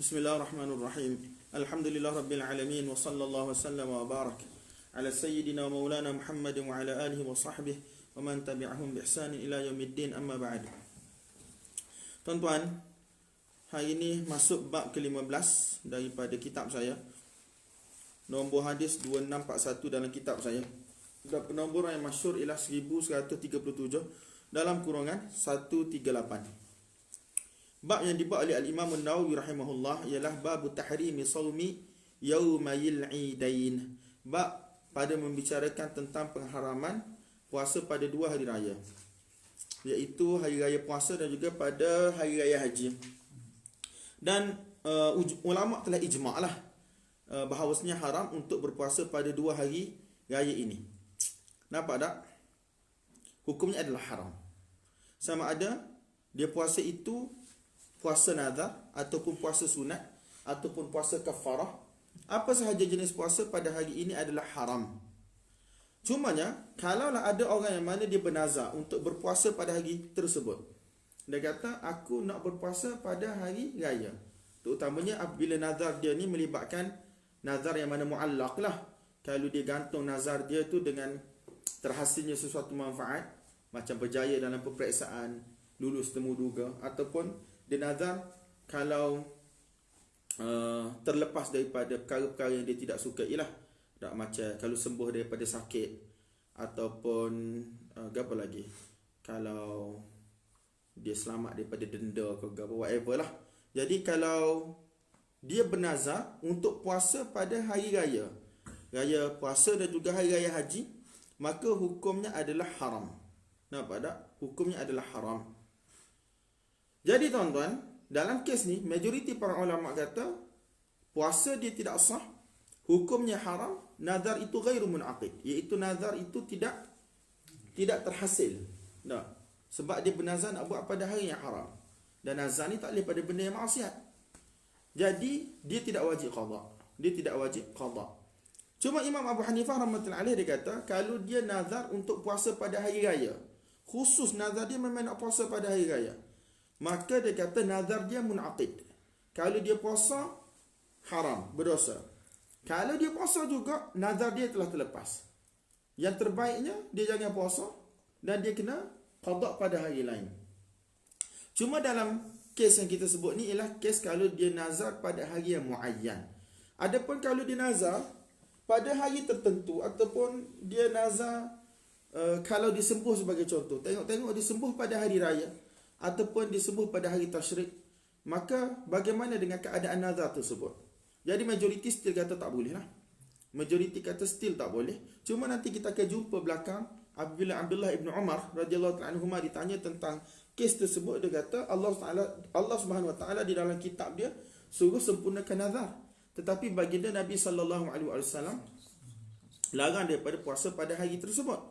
Bismillahirrahmanirrahim. Alhamdulillah rabbil alamin wa sallallahu wasallam wa barak ala sayyidina wa maulana Muhammadin wa ala alihi wa sahbihi wa man tabi'ahum bi ihsan ila yaumiddin, amma ba'd. Tuan-tuan, hari ini masuk bab ke-15 daripada kitab saya. Nombor hadis 2641 dalam kitab saya. Dan penomboran yang masyhur ialah 1137 dalam kurungan 138. Bab yang dibuat oleh Al-Imam An-Nawawi rahimahullah ialah bab tahrimi saumi yaumayil idain. Bab pada membicarakan tentang pengharaman puasa pada dua hari raya, iaitu hari raya puasa dan juga pada hari raya haji. Dan ulama telah ijma' lah bahawasanya haram untuk berpuasa pada dua hari raya ini. Nampak tak? Hukumnya adalah haram. Sama ada dia puasa itu puasa nazar ataupun puasa sunat ataupun puasa kafarah, apa sahaja jenis puasa pada hari ini adalah haram. Cumanya kalaulah ada orang yang mana dia bernazar untuk berpuasa pada hari tersebut, dia kata aku nak berpuasa pada hari raya, terutamanya apabila nazar dia ni melibatkan nazar yang mana muallaq lah. Kalau dia gantung nazar dia tu dengan terhasilnya sesuatu manfaat, macam berjaya dalam peperiksaan, lulus temu duga, ataupun dia nazar kalau terlepas daripada perkara-perkara yang dia tidak suka ialah tak, macam kalau sembuh daripada sakit, ataupun apa lagi, kalau dia selamat daripada denda ke whatever lah. Jadi kalau dia bernazar untuk puasa pada hari raya, raya puasa dan juga hari raya haji, maka hukumnya adalah haram. Nampak tak? Hukumnya adalah haram. Jadi tuan-tuan, dalam kes ni majoriti para ulama kata puasa dia tidak sah, hukumnya haram, nazar itu ghairu munaqid, iaitu nazar itu tidak terhasil. Tak. Sebab dia bernazar nak buat pada hari yang haram. Dan nazar ni tak boleh pada benda yang maksiat. Jadi dia tidak wajib qada. Dia tidak wajib qada. Cuma Imam Abu Hanifah rahmatullahi alaih dia kata kalau dia nazar untuk puasa pada hari raya, khusus nazar dia memang nak puasa pada hari raya, maka dia kata nazar dia munaqid. Kalau dia puasa haram, berdosa. Kalau dia puasa juga nazar dia telah terlepas. Yang terbaiknya dia jangan puasa dan dia kena qada pada hari lain. Cuma dalam kes yang kita sebut ni ialah kes kalau dia nazar pada hari yang muayyan. Adapun kalau dia nazar pada hari tertentu ataupun dia nazar kalau disembuh sebagai contoh, tengok disembuh pada hari raya ataupun disembuh pada hari tasyrik, maka bagaimana dengan keadaan nazar tersebut? Jadi majoriti still kata tak boleh lah. Majoriti kata still tak boleh. Cuma nanti kita akan jumpa belakang apabila Abdullah ibn Umar radhiyallahu ta'ala anhuma ditanya tentang kes tersebut, dia kata Allah Subhanahu wa taala di dalam kitab dia suruh sempurnakan nazar, tetapi baginda Nabi sallallahu alaihi wasallam larang daripada puasa pada hari tersebut,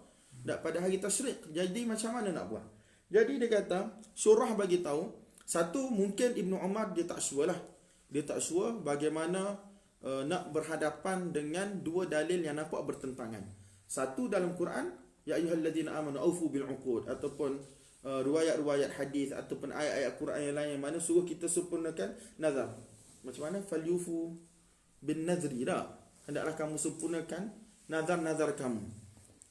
tak pada hari tasyrik. Jadi macam mana nak buat? Jadi dia kata, syurah bagi tahu, satu, mungkin Ibnu Umar dia tak sure lah. Dia tak sure bagaimana nak berhadapan dengan dua dalil yang nampak bertentangan. Satu dalam Quran, ya ayyuhalladzina amanu aufu bil uqud, ataupun riwayat-riwayat hadis ataupun ayat-ayat Quran yang lain yang mana suruh kita sempurnakan nazar. Macam mana? Falyufu bin nadri, dah. Hendaklah kamu sempurnakan nazar-nazar kamu.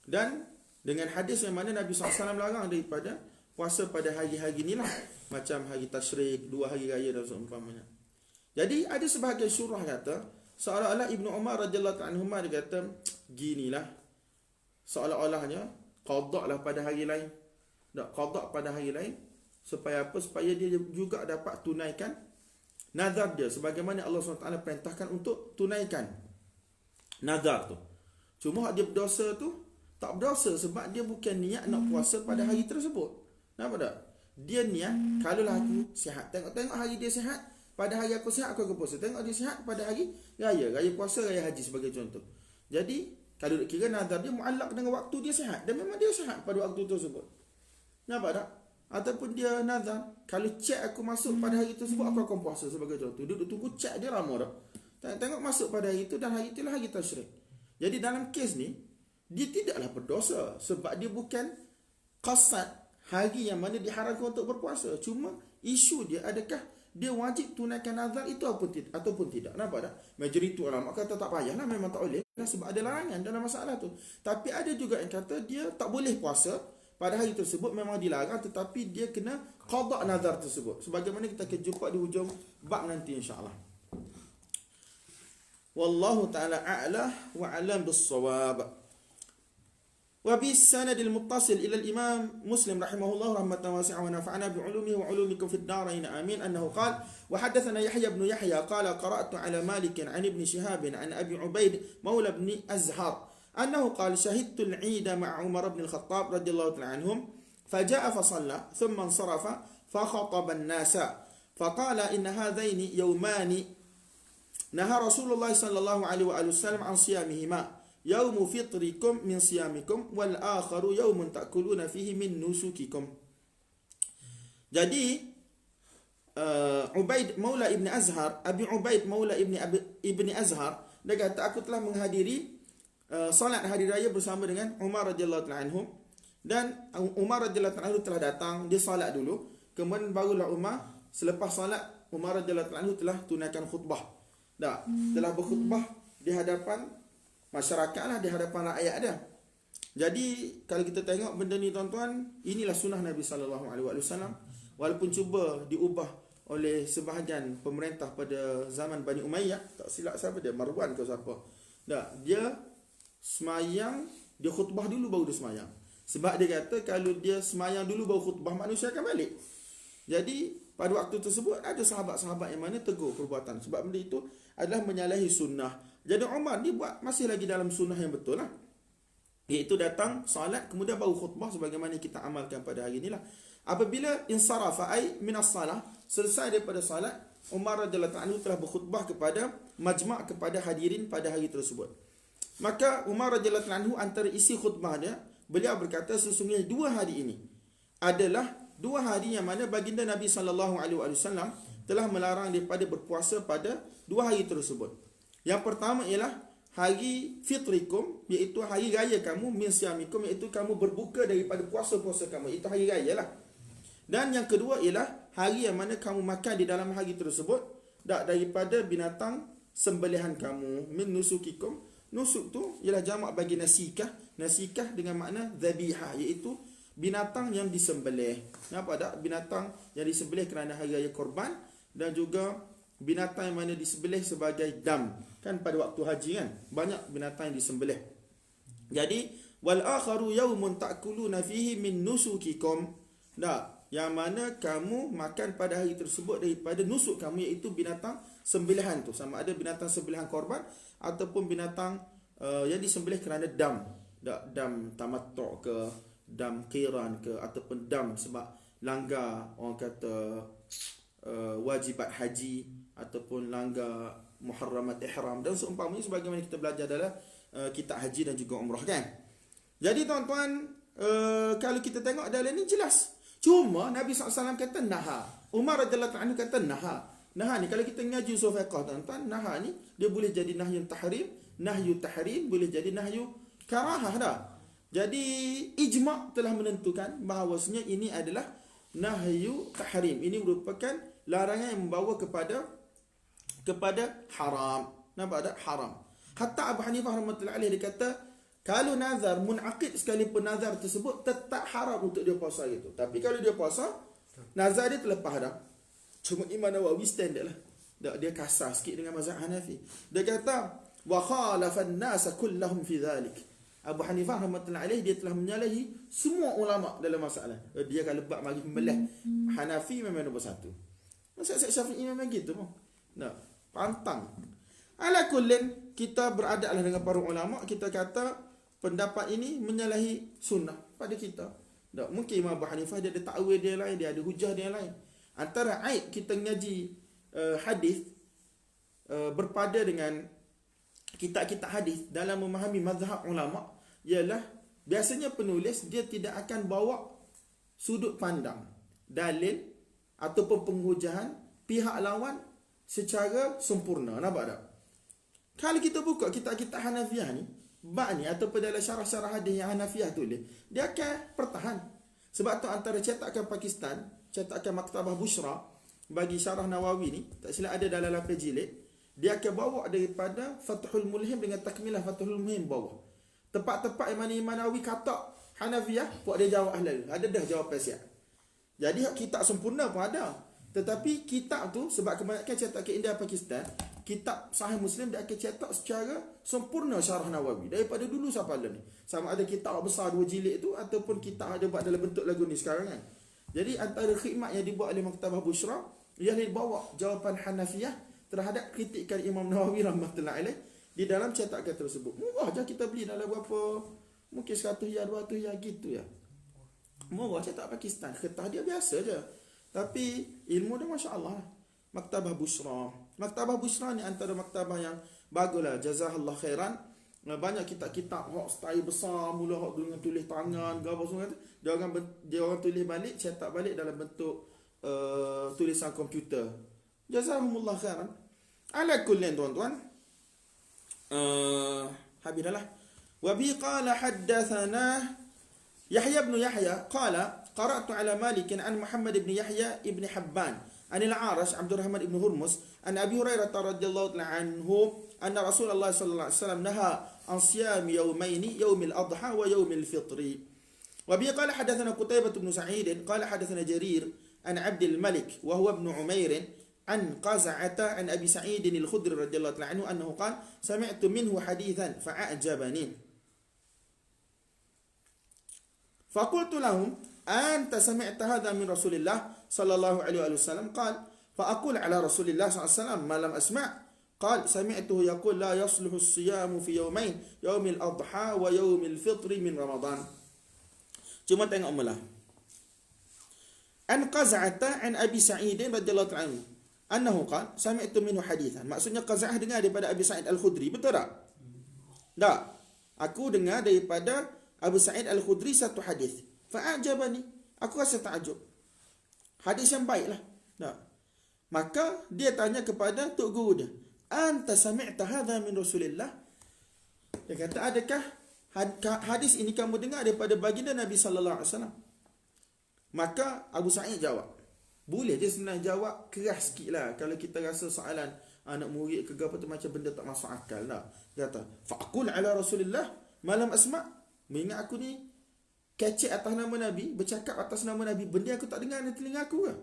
Dan dengan hadis yang mana Nabi SAW larang daripada puasa pada hari-hari inilah, macam hari tasyrik, dua hari raya dan seumpamanya. Jadi ada sebahagian syurah kata seolah-olah Ibnu Umar radhiyallahu anhu dia kata ginilah, seolah-olahnya qada lah pada hari lain. Tak, qada pada hari lain supaya apa? Supaya dia juga dapat tunaikan nazar dia sebagaimana Allah SWT perintahkan untuk tunaikan nazar tu. Cuma dia berdosa tu tak berdosa sebab dia bukan niat nak puasa pada hari tersebut. Nampak tak? Dia niat, kalaulah aku sihat, tengok hari dia sihat, pada hari aku sihat aku akan puasa. Tengok dia sihat pada hari raya, raya puasa, raya haji sebagai contoh. Jadi kalau kira nazar dia muallaq dengan waktu dia sihat, dan memang dia sihat pada waktu tersebut. Nampak tak? Ataupun dia nazar, kalau cek aku masuk pada hari tersebut aku akan puasa sebagai contoh. Duduk tunggu cek dia lama tak? Tengok masuk pada hari itu dan hari itulah hari tasyrik. Jadi dalam kes ni dia tidaklah berdosa sebab dia bukan qasad hari yang mana diharamkan untuk berpuasa. Cuma isu dia adakah dia wajib tunaikan nazar itu ataupun tidak. Nampak tak? Majoriti ulama kata tak payahlah, memang tak boleh sebab ada larangan dalam masalah tu. Tapi ada juga yang kata dia tak boleh puasa pada hari tersebut, memang dilarang, tetapi dia kena qada nazar tersebut. Sebagaimana kita akan jumpa di hujung bab nanti insya-Allah. Wallahu ta'ala a'la wa a'lam bis-shawab. وبالسند المتصل إلى الإمام مسلم رحمه الله رحمة واسعة ونفعنا بعلومه وعلومكم في الدارين آمين أنه قال وحدثنا يحيى بن يحيى قال قرأت على مالك عن ابن شهاب عن أبي عبيد مولى بن أزهر أنه قال شهدت العيد مع عمر بن الخطاب رضي الله تعالى عنهم فجاء فصلى ثم انصرف فخطب الناس فقال إن هذين يومان نهى رسول الله صلى الله عليه وآله وسلم عن صيامهما يوم فطركم من صيامكم والآخر يوم تأكلون فيه من نسككم. Jadi Ubaid Maula Ibn Azhar, Abi Ubaid Maula Ibn Azhar, dia kata aku telah menghadiri salat hari raya bersama dengan Umar radhiyallahu ta'ala anhum, dan Umar radhiyallahu ta'ala anhu telah datang, dia salat dulu, kemudian barulah Umar, selepas salat Umar radhiyallahu ta'ala anhu telah tunaikan khutbah. Telah berkhutbah di hadapan masyarakat lah, di hadapan rakyat dia. Jadi kalau kita tengok benda ni tuan-tuan, inilah sunnah Nabi SAW. Walaupun cuba diubah oleh sebahagian pemerintah pada zaman Bani Umayyah, tak silap siapa dia, Marwan ke siapa, dia semayang, dia khutbah dulu baru dia semayang. Sebab dia kata kalau dia semayang dulu baru khutbah, manusia akan balik. Jadi pada waktu tersebut ada sahabat-sahabat yang mana tegur perbuatan, sebab benda itu adalah menyalahi sunnah. Jadi Umar ni buat masih lagi dalam sunnah yang betul lah, iaitu datang salat kemudian baru khutbah, sebagaimana kita amalkan pada hari inilah. Apabila insarafa ay minas salah, selesai daripada salat, Umar radhiyallahu anhu telah berkhutbah kepada majma', kepada hadirin pada hari tersebut. Maka Umar radhiyallahu anhu antara isi khutbah dia, beliau berkata sesungguhnya 2 hari ini adalah 2 hari yang mana baginda Nabi SAW telah melarang daripada berpuasa pada 2 hari tersebut. Yang pertama ialah hari fitrikum, iaitu hari raya kamu, min siyamikum, iaitu kamu berbuka daripada puasa-puasa kamu, itu hari raya lah. Dan yang kedua ialah hari yang mana kamu makan di dalam hari tersebut daripada binatang sembelihan kamu, min nusukikum. Nusuk tu ialah jamak bagi nasikah. Nasikah dengan makna dhabihah, iaitu binatang yang disembelih. Nampak tak? Binatang yang disembelih kerana hari raya korban, dan juga binatang yang mana disembelih sebagai dam. Kan pada waktu haji kan, banyak binatang yang disembelih. Jadi wal akharu yaumun ta'kuluna fihi min nusukikum. Yang mana kamu makan pada hari tersebut daripada nusuk kamu, iaitu binatang sembelihan tu, sama ada binatang sembelihan korban ataupun binatang yang disembelih kerana dam. Dam tamattu' ke, dam qiran ke, ataupun dam sebab langgar orang kata wajibat haji, ataupun langgar muharramat ihram dan seumpamanya, sebagaimana kita belajar dalam kitab haji dan juga umrah kan. Jadi tuan-tuan, kalau kita tengok dalam ni jelas. Cuma Nabi SAW kata naha. Umar radhiyallahu anhu kata naha. Naha ni kalau kita ngaji usul fiqh tuan-tuan, naha ni dia boleh jadi nahyu tahrim, nahyu tahrim, boleh jadi nahyu karahah dah. Jadi ijma' telah menentukan bahawasanya ini adalah nahyu tahrim. Ini merupakan larangan yang membawa kepada haram. Nampak tak? Haram. Hatta Abu Hanifah rahmatullahi alaih dia kata kalau nazar munaqid sekalipun nazar tersebut tetap haram untuk dia puasa itu. Tapi kalau dia puasa, nazar dia terlepas dah. Cuma Imam Nawawi standard lah. Dia kasar sikit dengan mazhab Hanafi. Dia kata wa khalafan nas kullahum fi dhalik. Abu Hanifah rahmatullahi alaih dia telah menyalahi semua ulama dalam masalah. Dia kalau bab bagi pembelah Hanafi memang nombor 1. Mazhab Syafi'i memang gitu pun. Pantang. Ala kullin, kita beradablah dengan para ulama, kita kata pendapat ini menyalahi sunnah pada kita. Mungkin Imam Abu Hanifah dia ada takwil dia lain, dia ada hujah dia lain. Antara aib kita ngaji hadis berpada dengan kitab-kitab hadis dalam memahami mazhab ulama ialah biasanya penulis dia tidak akan bawa sudut pandang, dalil ataupun penghujahan pihak lawan secara sempurna. Nampak tak? Kalau kita buka kitab-kitab Hanafiyah ni, bab ni ataupun dalam syarah-syarah hadis yang Hanafiyah tulis, dia akan pertahan. Sebab tu antara cetakan Pakistan, cetakan Maktabah Bushra, bagi syarah Nawawi ni, tak silap ada dalam 8 jilid, dia akan bawa daripada Fathul Mulhim dengan takmilah Fathul Mulhim bawah. Tempat-tempat yang mana Imam Nawawi kata Hanafiyah, buat dia jawab halal. Ada dah jawapan siap. Jadi kitab sempurna pun ada. Tetapi kitab tu, sebab kebanyakan cetak ke India Pakistan, kitab Sahih Muslim dia akan cetak secara sempurna syarah Nawawi daripada dulu sampai lah ni. Sama ada kitab besar 2 jilid tu ataupun kitab ada buat dalam bentuk lagu ni sekarang kan. Jadi antara khidmat yang dibuat oleh Maktabah Bushra ialah dibawa jawapan Hanafiyah terhadap kritikan Imam Nawawi rahmatullahi alaih di dalam cetakan tersebut. Murah je, kita beli dalam berapa, mungkin 100 ya 200 ya gitu ya. Murah, cetak Pakistan, kertas dia biasa je. Tapi ilmu dia masya-Allah. Maktabah Bushra. Maktabah Bushra ni antara maktabah yang baguslah, jazakallah khairan. Banyak kitab-kitab hak style besar, mula hak dengan tulis tangan, gambar semua tu, dia orang tulis balik, cetak balik dalam bentuk tulisan komputer. Jazakumullah khairan. Ala kullin tuan-tuan. Habis dah lah. Wa bi qala haddathana Yahya bin Yahya qala qara'tu ala Malik an Muhammad bin Yahya ibn Habban an al-Arash Abdurrahman ibn Hurmus an Abi Hurairah radhiyallahu anhu anna Rasulullah sallallahu alaihi wasallam naha an siyam yawmayn yawm al-adha wa yawm al-fitr. Wa bi qala hadathana Qutaybah bin Sa'id qala hadathana Jarir an Abd al-Malik wa huwa ibn Umair an Qaz'ata an Abi Sa'id al-Khudri radhiyallahu anhu annahu qala sami'tu minhu hadithan fa'ajabani. فقلت لهم أنت سمعت هذا من رسول الله صلى الله عليه وسلم قال فأقول على رسول الله صلى الله عليه وسلم ما لم أسمع قال سمعته يقول لا يصلح الصيام في يومين يوم الأضحى ويوم الفطر من رمضان. Cuma tengok mula. An Qaz'ata an Abi Sa'id radhiyallahu anhu annahu qala sami'tu minhu hadithan. Maksudnya Qaz'ah dengar daripada Abi Sa'id Al-Khudri, betul tak? Tak. Aku dengar daripada Abu Sa'id Al-Khudri satu hadis. Fa'ajabani. Aku rasa takjub. Hadis yang baiklah. Nah. Maka dia tanya kepada tok guru dia, "Anta sami'ta hadha min Rasulillah?" Dia kata, "Adakah hadis ini kamu dengar daripada baginda Nabi sallallahu alaihi wasallam?" Maka Abu Sa'id jawab. Boleh je senang jawab, keras sikitlah kalau kita rasa soalan anak murid ke apa tu macam benda tak masuk akal lah. Dia kata, "Fa'qul ala Rasulillah ma lam asma'." Mengingat aku ni kecek atas nama Nabi, bercakap atas nama Nabi, benda aku tak dengar dalam telinga aku ke?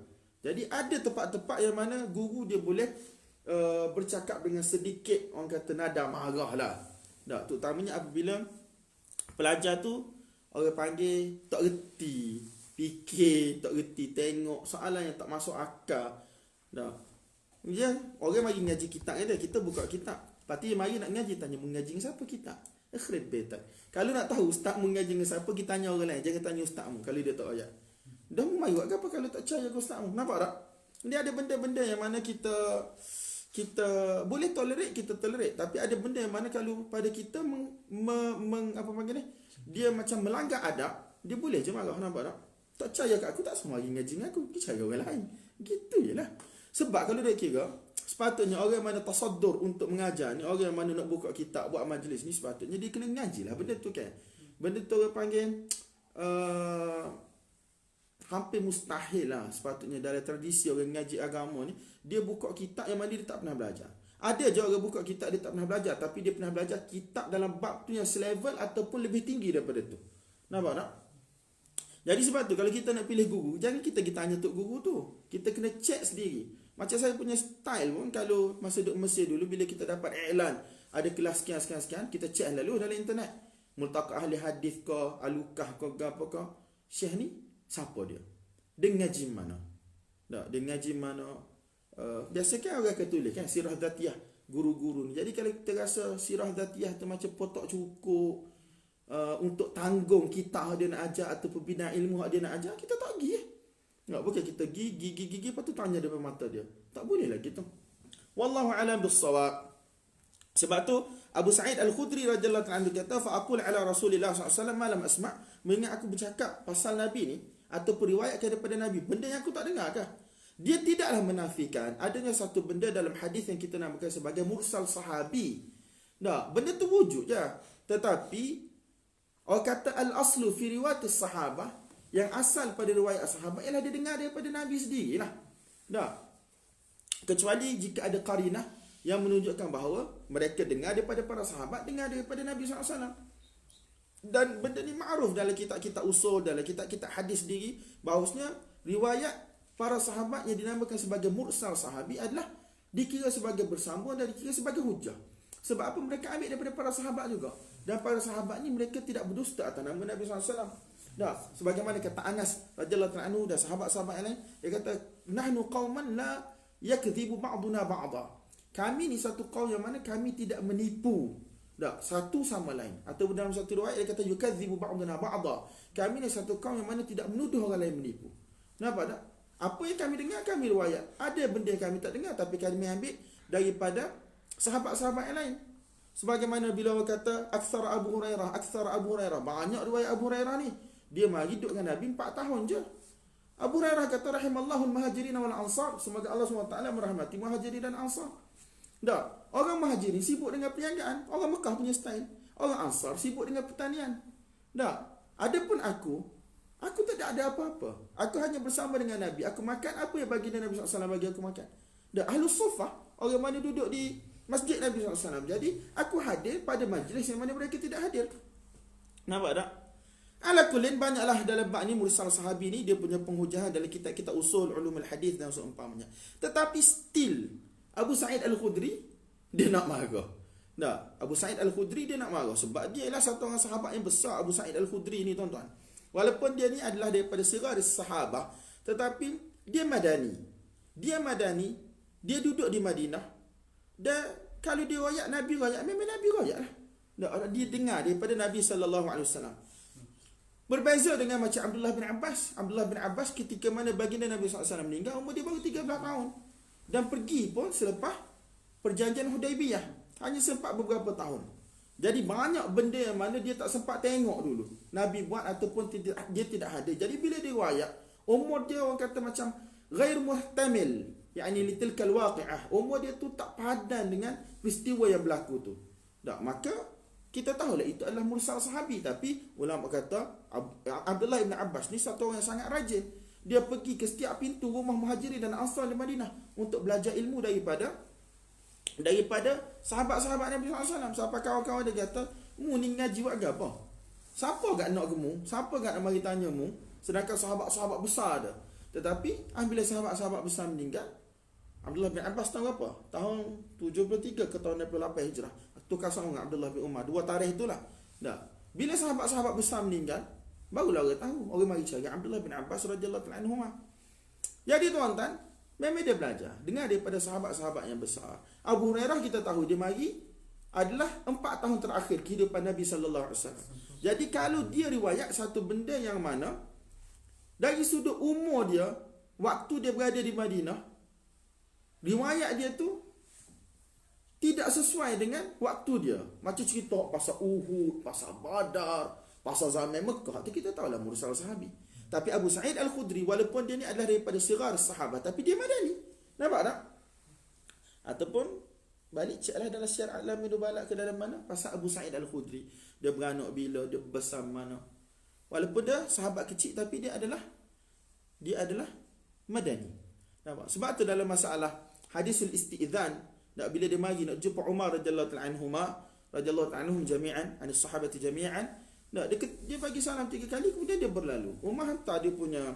Jadi ada tempat-tempat yang mana guru dia boleh bercakap dengan sedikit, orang kata nada marah lah. Tak, terutamanya apabila pelajar tu orang panggil tak reti, fikir tak reti, tengok soalan yang tak masuk akal. Tak. Ya, orang mari ngaji kitab dia, kita buka kitab. Lepas tu mari nak ngaji, tanya mengaji dengan siapa kitab? Akhrib betul. Kalau nak tahu ustaz mengaji dengan siapa, kita tanya orang lain. Jangan tanya ustazmu kalau dia tak ayat. Dah mai buat apa kalau tak percaya ke ustazmu? Nampak tak? Ini ada benda-benda yang mana kita boleh tolerate, kita tolerate. Tapi ada benda yang mana kalau pada kita apa panggil ni? Dia macam melanggar adab, dia boleh je marah, nampak tak? Tak percaya kat aku, tak semua lagi ngaji dengan aku. Percaya orang lain. Gitu je lah. Sebab kalau dia kira, sepatutnya orang mana tasaddur untuk mengajar ni, orang mana nak buka kitab, buat majlis ni, sepatutnya dia kena ngaji lah benda tu kan. Benda tu orang panggil hampir mustahil lah sepatutnya dalam tradisi orang ngaji agama ni, dia buka kitab yang mana dia tak pernah belajar. Ada je orang buka kitab dia tak pernah belajar, tapi dia pernah belajar kitab dalam bab tu yang selevel ataupun lebih tinggi daripada tu. Nampak tak? Jadi sebab tu kalau kita nak pilih guru, jangan kita tanya tok guru tu. Kita kena check sendiri. Macam saya punya style pun, kalau masa duduk Mesir dulu, bila kita dapat iklan ada kelas sekian, kita check lalu dalam internet. Multaqa ahli hadis ke, alukah ke, apa ke. Syekh ni siapa dia? Dia ngaji mana? Tak, dia ngaji mana? Biasa kan orang akan tulis kan sirah dzatiyah guru-guru ni. Jadi kalau kita rasa sirah dzatiyah tu macam potok cukup untuk tanggung kita dia nak ajar atau pembina ilmu dia nak ajar, kita tak pergi tak boleh kita gigi lepas tu tanya depan mata dia. Tak boleh lah gitu. Wallahu a'lam bis-shawab. Sebab tu Abu Sa'id Al-Khudri radhiyallahu anhu kata, "Fa aqul ala Rasulillah sallallahu alaihi wasallam ma lam asma'." Mengingat aku bercakap pasal Nabi ni atau periwayatkan daripada Nabi, benda yang aku tak dengar kah? Dia tidaklah menafikan adanya satu benda dalam hadis yang kita namakan sebagai mursal sahabi. Tak, benda tu wujud je. Tetapi orang kata al-aslu fi riwayatis sahabah, yang asal pada riwayat sahabat ialah dia dengar daripada Nabi sendirilah. Tak. Kecuali jika ada qarinah yang menunjukkan bahawa mereka dengar daripada para sahabat, dengar daripada Nabi SAW. Dan benda ni ma'ruf dalam kitab-kitab usul, dalam kitab-kitab hadis sendiri, bahawasanya riwayat para sahabat yang dinamakan sebagai mursal sahabi adalah dikira sebagai bersambung dan dikira sebagai hujah. Sebab apa? Mereka ambil daripada para sahabat juga. Dan para sahabat ni mereka tidak berdusta atas nama Nabi SAW. Dah, sebagaimana kata Anas radhiyallahu anhu dan sahabat-sahabat yang lain, dia kata, nahnu qauman la yakdhibu ba'duna ba'dha. Kami ni satu kaum yang mana kami tidak menipu satu sama lain. Atau dalam satu riwayat dia kata yukadzibu ba'duna ba'dha. Kami ni satu kaum yang mana tidak menuduh orang lain menipu. Nampak tak? Apa yang kami dengar kami riwayat. Ada benda yang kami tak dengar tapi kami ambil daripada sahabat-sahabat yang lain. Sebagaimana bila orang kata aktsara Abu Hurairah, banyak riwayat Abu Hurairah ni. Dia mari duduk dengan Nabi 4 tahun je. Abu Hurairah kata rahimallahu al-muhajirin wal ansar, semoga Allah SWT merahmati muhajirin dan ansar. Orang muhajirin sibuk dengan perniagaan, orang Mekah punya style. Orang ansar sibuk dengan pertanian. Adapun aku tak ada apa-apa. Aku hanya bersama dengan Nabi. Aku makan apa yang baginda Nabi SAW bagi aku makan. Ahlus suffah, orang mana duduk di masjid Nabi SAW. Jadi aku hadir pada majlis yang mana mereka tidak hadir. Nampak tak? Ala kullin, banyaklah dalam bab ni mursal sahabi ni dia punya penghujahan dalam kitab-kitab usul ulumul hadis dan seumpamanya. Tetapi still Abu Sa'id Al-Khudri dia nak marah. Abu Sa'id Al-Khudri dia nak marah sebab dia ialah satu orang sahabat yang besar. Abu Sa'id Al-Khudri ni tuan-tuan, walaupun dia ni adalah daripada sigaris sahabah, tetapi dia Madani. Dia duduk di Madinah. Dan kalau dia royak Nabi royak, memang Nabi royak lah. Dia dengar daripada Nabi SAW. Berbeza dengan macam Abdullah bin Abbas. Abdullah bin Abbas ketika mana baginda Nabi SAW meninggal, umur dia baru 13 tahun. Dan pergi pun selepas perjanjian Hudaibiyah. Hanya sempat beberapa tahun. Jadi banyak benda yang mana dia tak sempat tengok dulu Nabi buat ataupun dia tidak hadir. Jadi bila dia riwayat, umur dia orang kata macam ghair muhtamil, yakni litilkal waqi'ah. Umur dia tu tak padan dengan peristiwa yang berlaku tu. Maka kita tahulah itu adalah mursal sahabi. Tapi ulama kata Abdullah bin Abbas ni satu orang yang sangat rajin. Dia pergi ke setiap pintu rumah muhajirin dan ansar di Madinah untuk belajar ilmu daripada sahabat-sahabat Nabi SAW. Sampai kawan-kawan dia kata, mu ni ngaji buat apa? Siapa gak nak gemu? Siapa gak nak mari tanya mu? Sedangkan sahabat-sahabat besar ada. Tetapi bila sahabat-sahabat besar meninggal, Abdullah bin Abbas tahun berapa? Tahun 73 ke tahun 88 Hijrah. Tukar sama dengan Abdullah bin Umar. 2 tarikh itulah. Bila sahabat-sahabat besar meninggal, barulah orang tahu. Orang mari cari Abdullah bin Abbas radhiyallahu anhu. Jadi tuan-tuan, memang dia belajar dengar daripada sahabat-sahabat yang besar. Abu Hurairah kita tahu dia mari adalah 4 tahun terakhir kehidupan Nabi sallallahu alaihi wasallam. Jadi kalau dia riwayat satu benda yang mana dari sudut umur dia, waktu dia berada di Madinah, riwayat dia tu tidak sesuai dengan waktu dia. Macam cerita pasal Uhud, pasal Badar, pasal zaman Mekah, kita tahulah mursal sahabi. Tapi Abu Sa'id Al-Khudri, walaupun dia ni adalah daripada sigar sahabat, tapi dia Madani. Nampak tak? Ataupun balik ceklah dalam Syiar A'lamin Nubala ke dalam mana pasal Abu Sa'id Al-Khudri. Dia beranak bila, dia besar mana. Walaupun dia sahabat kecil, tapi dia adalah Madani. Nampak? Sebab tu dalam masalah hadisul isti'zan, bila dia mari nak jumpa Umar radhiyallahu anhum jami'an, anis sahabati jami'an, dia bagi salam 3 kali, kemudian dia berlalu. Umar hantar dia punya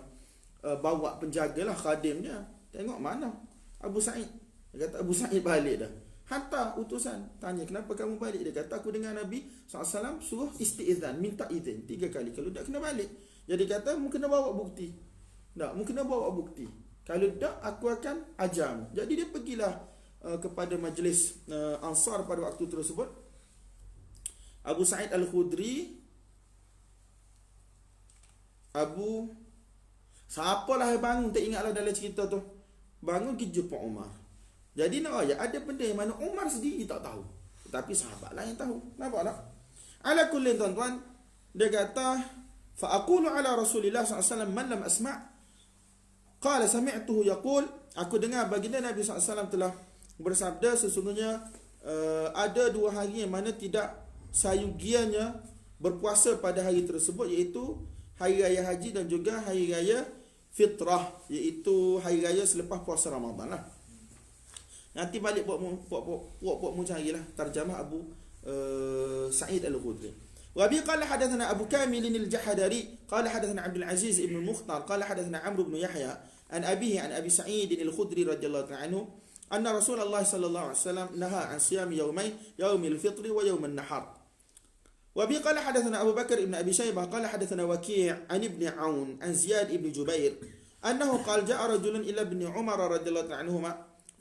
bawa penjagalah, khadim dia. Tengok mana Abu Sa'id. Dia kata Abu Sa'id balik dah. Hantar utusan, tanya kenapa kamu balik. Dia kata aku dengar Nabi SAW suruh isti'izan, minta izin 3 kali. Kalau tak kena balik. Jadi kata mu kena bawa bukti. Mu kena bawa bukti. Kalau tak aku akan ajar. Jadi dia pergilah kepada majlis Ansar pada waktu tersebut. Abu Sa'id Al-Khudri, siapalah yang bangun, tak ingatlah dalam cerita tu, bangun pergi jumpa Umar. Jadi nak ada benda yang mana Umar sendiri tak tahu, tetapi sahabat lain tahu. Nampak tak? Ala kullin tuan-tuan, dia kata fa aqulu ala Rasulillah sallallahu alaihi wasallam man lam asma' qala sami'tuhu yaqul, aku dengar baginda Nabi sallallahu alaihi wasallam telah bersabda, sesungguhnya ada 2 hari yang mana tidak sayugianya berpuasa pada hari tersebut, iaitu hari raya haji dan juga hari raya fitrah, iaitu hari raya selepas puasa Ramadan lah. Nanti balik buat mu carilah tarjamah Abu Sa'id Al-Khudri. Wa bi qala hadatsana Abu Kamil al-Jahadari qala hadatsana Abdul Aziz ibn al-Mukhtar qala hadatsana Amr ibn Yahya an abihi an Abi Sa'id Al-Khudri radhiyallahu ta'ala anhu anna Rasulullah sallallahu alaihi wasallam naha an siyam yawmayn yawm al-fitr wa yawm an-nahar. وبي قال حدثنا أبو بكر بن أبي شيبة قال حدثنا وكيع عن ابن عون عن زياد بن جبير أنه قال جاء رجل إلى ابن عمر رضي الله عنهما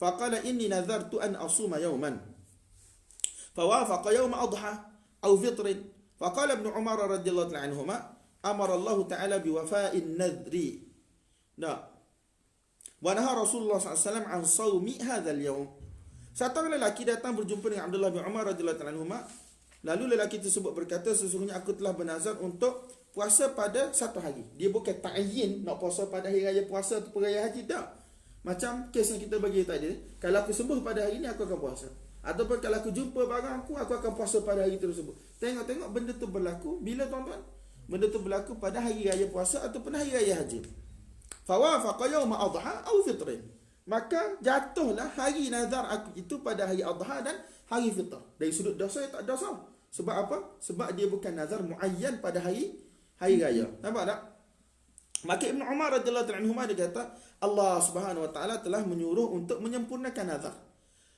فقال إني نذرت أن أصوم يوما فوافق يوم أضحى أو فطر فقال ابن عمر رضي الله عنهما أمر الله تعالى بوفاء النذر ونهى رسول الله صلى الله عليه وسلم عن صوم هذا اليوم. Satu lelaki datang berjumpa dengan Abdullah bin Umar radhiyallahu anhuma. Lalu lelaki tersebut berkata, sesungguhnya aku telah bernazar untuk puasa pada satu hari. Dia bukan ta'yin nak puasa pada hari raya puasa atau perayaan haji, tak. Macam kes yang kita bagi tadi, kalau aku sembuh pada hari ini aku akan puasa. Ataupun kalau aku jumpa barang aku akan puasa pada hari tersebut. Tengok-tengok benda tu berlaku bila, tuan-tuan? Benda tu berlaku pada hari raya puasa ataupun hari raya haji. Fawafaqa yawma adha aw fitrin. Maka jatuhlah hari nazar aku itu pada hari adha dan hari fitr. Dari sudut dosa tak dosa. Sebab apa? Sebab dia bukan nazar muayyan pada hari raya. Nampak tak? Maka Ibn Umar radhiyallahu anhu dia kata, Allah Subhanahu wa taala telah menyuruh untuk menyempurnakan nazar.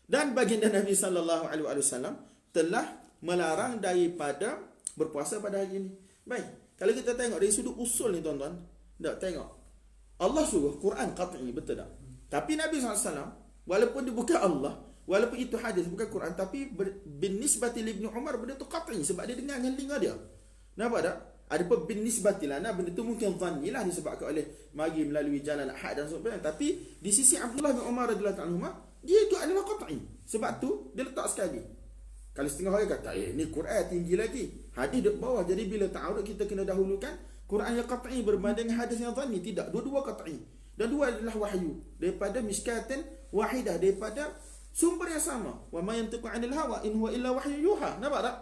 Dan baginda Nabi sallallahu alaihi wasallam telah melarang daripada berpuasa pada hari ini. Baik, kalau kita tengok dari sudut usul ni, tuan-tuan, tak tengok. Allah suruh Quran qat'i, betul tak? Tapi Nabi SAW, walaupun dia bukan Allah, walaupun itu hadis bukan Quran, tapi bin nisbati li Ibn Umar benda tu qat'i sebab dia dengar dengan telinga dia. Nampak tak? Adapun bin nisbati lana benda tu mungkin dhanni lah disebabkan oleh mari melalui jalan ahad dan sebagainya. Tapi di sisi Abdullah bin Umar radhiyallahu anhu, dia itu adalah qat'i. Sebab tu dia letak sekali. Kalau setengah orang kata, ni Quran tinggi lagi, hadis duduk bawah. Jadi bila ta'arud kita kena dahulukan Quran yang qat'i berbanding hadis yang dhanni. Tidak, dua-dua qat'i. Dan dua adalah wahyu daripada miskatin wahidah, daripada sumber yang sama. Wa ma yantiqu 'anil hawa in huwa illa wahyu yuha. Nampak tak?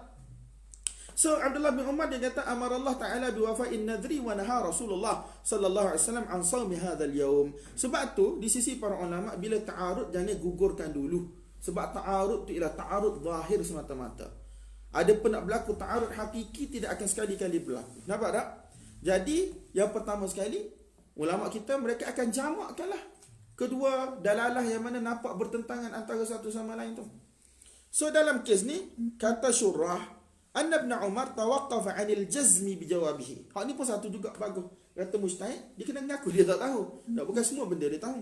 So Abdullah bin Umar dia kata amar Allah Taala bi wafa'in nadri wa naha Rasulullah sallallahu alaihi wasallam an shaumi hadzal yaum. Sebab tu di sisi para ulama bila ta'arud jangan gugurkan dulu. Sebab ta'arud tu ialah ta'arud zahir semata-mata. Ada pun nak berlaku ta'arud hakiki tidak akan sekali-kali berlaku. Nampak tak? Jadi yang pertama sekali ulama kita mereka akan jamakkanlah kedua dalalah yang mana nampak bertentangan antara satu sama lain tu. So dalam kes ni kata syurah anna Ibn Umar tawaqqafa 'anil jazmi bijawabihi. Hak ni pun satu juga bagus. Kata mujtahid dia kena mengaku dia tak tahu. Tak, bukan semua benda dia tahu.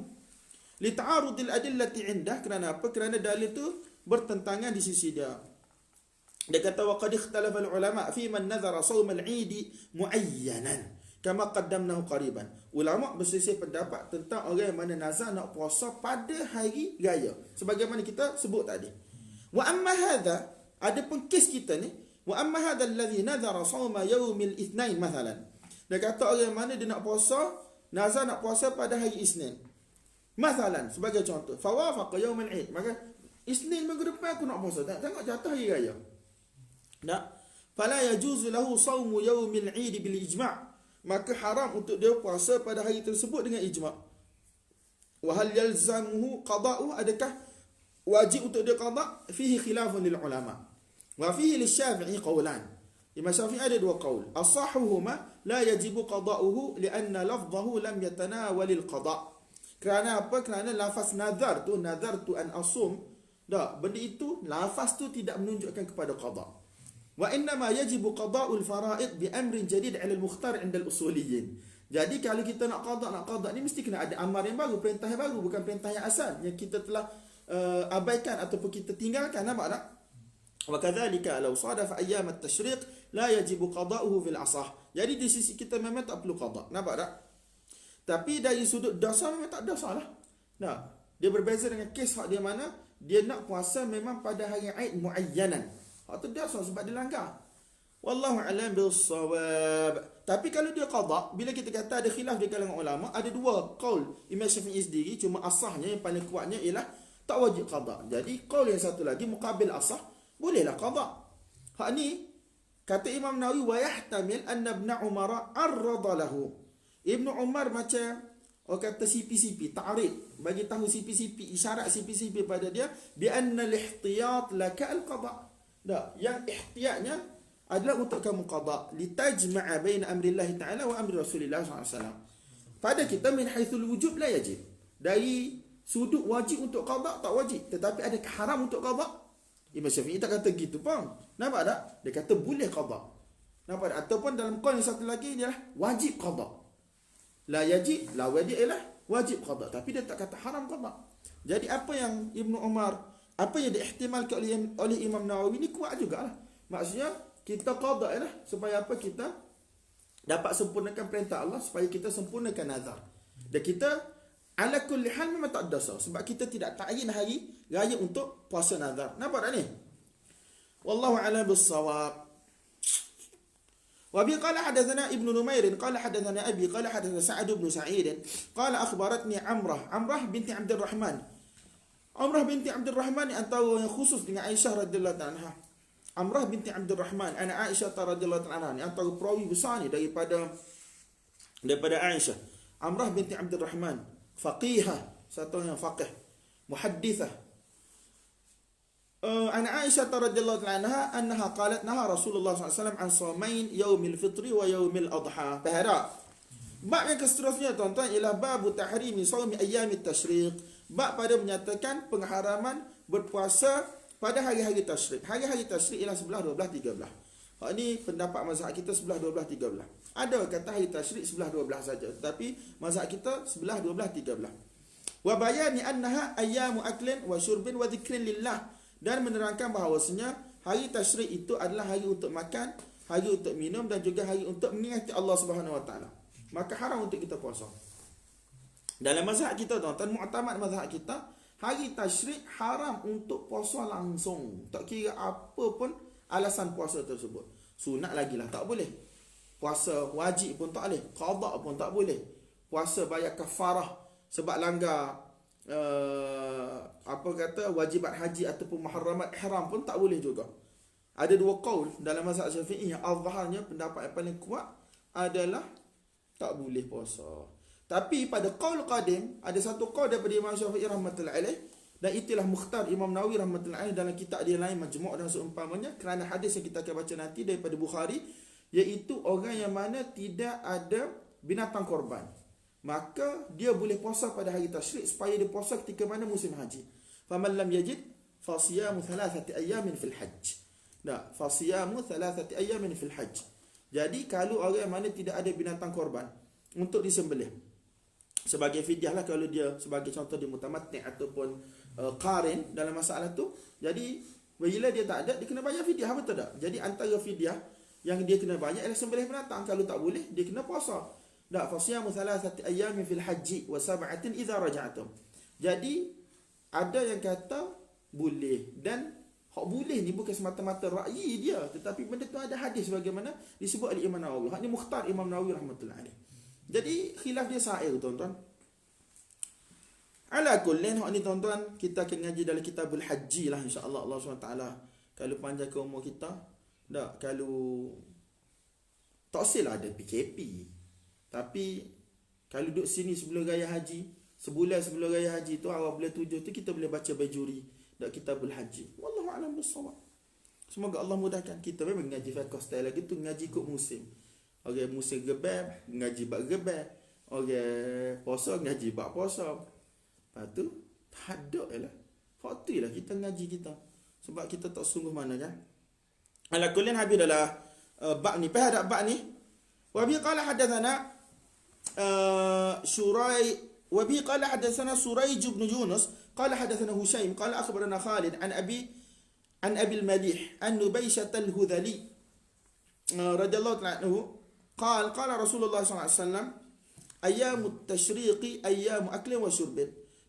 Li ta'arudil adillati 'indah, kerana apa? Kerana dalil tu bertentangan di sisi dia. Dia kata wa qad ikhtalafa al-ulama fi man nadhara shawm al-'id muayyanan kama qaddamnahu qariban. Ulama berselisih pendapat tentang orang yang mana nazar nak puasa pada hari raya sebagaimana kita sebut tadi. Wa amma hadha, adapun kes kita ni, wa amma hadha alladhi nadhara shawma yawm al-ithnain mathalan. Dia kata orang yang mana dia nak puasa, nazar nak puasa pada hari Isnin. Mathalan, sebagai contoh, fawafaqa yawm al-'id. Maka Isnin minggu depan aku nak puasa. Tengok jatuh hari raya. Tak? Fala yajuzu lahu shawmu yawm al-'id bil ijma'. Maka haram untuk dia puasa pada hari tersebut dengan ijma'. Wa hal yalzamuhu qada'u, adakah wajib untuk dia qada'? Fihi khilafun lil ulama. Wa fihi lisyafi'i qawlan. Imam Syafi'i ada dua qaul. As-sahhuhuma la yajibu qada'uhu li'anna lafdhahu lam yatanawal al-qada'. Kerana apa? Kerana lafaz nazar tu an asum, dah, benda itu lafaz tu tidak menunjukkan kepada qada'. Wa innama yajibu qada'ul fara'id bi amrin jadid 'ala al-mukhtar 'inda al-usuliyyin. Jadi kalau kita nak qada' ni mesti kena ada amar yang baru, perintah yang baru, bukan perintah yang asal yang kita telah abaikan ataupun kita tinggalkan. Nampak tak? Wa kadzalika law sadafa ayyam at-tashriq la yajibu qada'uhu fil asah. Jadi di sisi kita memang tak perlu qada'. Nampak tak? Tapi dari sudut dosa memang tak dosa lah. Nah, dia berbeza dengan kes hak dia mana dia nak puasa memang pada hari Aid muayyanan. Hak tu dosa sebab dia langgar. Wallahu a'lam bis-shawab. Tapi kalau dia qada', bila kita kata ada khilaf di kalangan ulama, ada dua qaul Imam Syafi'i sendiri, cuma asahnya yang paling kuatnya ialah tak wajib qada'. Jadi qaul yang satu lagi muqabil asah, bolehlah qada'. Hak ni kata Imam Nawawi wa yahtamil anna Ibn Umar arrada lahu. Ibn Umar macam orang kata CP-CP, ta'rid, bagi tahu CP-CP, isyarat CP-CP pada dia, bi anna al-ihtiyat laka al-qada'. Yang ihtiyatnya adalah untuk kamu qada, litajma'a baina amrillah ta'ala wa amri Rasulillah SAW. Pada kita min haitsul wujub la yajib. Dari sudut wajib untuk qada tak wajib, tetapi ada haram untuk qada. Imam Syafi'i tak kata gitu pun. Nampak tak? Dia kata boleh qada. Nampak tak? Ataupun dalam qaul yang satu lagi ialah wajib qada. La yajib, la wajib ialah wajib qada, tapi dia tak kata haram qada. Jadi apa yang Ibnu Umar, apa yang diihtimalkan oleh Imam Nawawi ni kuat jugalah. Maksudnya kita qada ialah supaya apa? Kita dapat sempurnakan perintah Allah, supaya kita sempurnakan nazar. Dan kita ala kulli hal memang tak dosa, sebab kita tidak ta'yin hari raya untuk puasa nazar. Nampak tak ni? Wallahu a'lam bis-shawab. وابي قال حدثنا ابن نمير قال حدثنا ابي قال حدثنا سعد بن سعيد قال اخبرتني عمره بنت عبد الرحمن. Amrah binti Abdul Rahman antara yang khusus dengan Aisyah radhiyallahu anha. Amrah binti Abdul Rahman, anak Aisyah radhiyallahu anha, ni antara perawi besar ni daripada Aisyah. Amrah binti Abdul Rahman, faqihah, satu yang faqih, muhaddithah. Anak Aisyah radhiyallahu anha annaha qalat naha Rasulullah SAW an shaumain yaumil fitri wa yaumil adha. Fahara. Bab yang seterusnya tuan-tuan ialah bab tahrimi shaumi ayyamit tasyriq. Bab pada menyatakan pengharaman berpuasa pada hari-hari tasyrik. Hari-hari tasyrik ialah 11, 12, 13. Hak ni pendapat mazhab kita 11, 12, 13. Ada kata hari tasyrik 11, 12 saja, tapi mazhab kita 11, 12, 13. Wa bayani annaha ayyamu aklin wa syurbin wa dzikrin lillah. Dan menerangkan bahawasanya hari tasyrik itu adalah hari untuk makan, hari untuk minum dan juga hari untuk mengingati Allah Subhanahu Wa Taala. Maka haram untuk kita puasa. Dalam mazhab kita tuan-tuan, mu'tamad mazhab kita, hari tasyrik haram untuk puasa langsung. Tak kira apa pun alasan puasa tersebut. Sunat lagi lah tak boleh. Puasa wajib pun tak boleh. Qada pun tak boleh. Puasa bayar kafarah sebab langgar wajibat haji ataupun muharramat ihram pun tak boleh juga. Ada dua qaul dalam mazhab Syafi'i. Yang azharnya, pendapat yang paling kuat adalah tak boleh puasa. Tapi pada qaul qadim, ada satu qaul daripada Imam Syafi'i rahmatullahi alaih, dan itulah mukhtar Imam Nawawi rahmatullahi alaih dalam kitab dia lain Majmu' dan seumpamanya, kerana hadis yang kita akan baca nanti daripada Bukhari, iaitu orang yang mana tidak ada binatang korban, maka dia boleh puasa pada hari tasyrik supaya dia puasa ketika mana musim haji. Faman lam yajid fasiyamu 3 ayamin fil hajj. Fasiyamu 3 ayamin fil hajj. Jadi kalau orang yang mana tidak ada binatang korban untuk disembelih sebagai fidyah lah, kalau dia sebagai contoh dia mutamatti' ataupun qarin dalam masalah tu, jadi bila dia tak ada, dia kena bayar fidyah, betul tak? Jadi antara fidyah yang dia kena bayar ialah sembelih binatang. Kalau tak boleh, dia kena puasa. Fasiyamu 3 ayamin fil hajji wa 7 idza raja'tum. Jadi ada yang kata boleh, dan hak boleh ni bukan semata-mata ra'yi dia, tetapi benda tu ada hadis bagaimana disebut oleh Imam Nawawi. Hak ni mukhtar Imam Nawawi rahmatullahi alaih. Jadi khilaf dia sa'ir tuan-tuan. Ala kullin, hak ni tuan-tuan kita akan ngaji dalam kitabul haji lah, insya-Allah. Allah SWT kalau panjangkan umur kita, kalau tak silap ada PKP. Tapi kalau duduk sini sebelum raya haji, sebulan sebelum raya haji tu, awal bulan 7 tu, kita boleh baca bajuri dak kitabul haji. Wallahu a'lam bis-shawab. Semoga Allah mudahkan. Kita memang ngaji fiqh style lagi tu, ngaji ikut musim. Orang musim gebel, ngaji bab gebel. Orang puasa, ngaji bab puasa. Lepas tu tak ada lah. Hak tu lah kita ngaji kita. Sebab kita tak sungguh mana kan. Ala kullin habis adalah bab ni. Pada bab ni, wa bi qala hadatsana وبه قال حدثنا سريج بن يونس قال حدثنا هشيم قال أخبرنا خالد عن أبي المليح عن نبيشة الهذلي رضي الله عنه قال رسول الله صلى الله عليه وسلم أيام التشريق أيام أكل وشرب.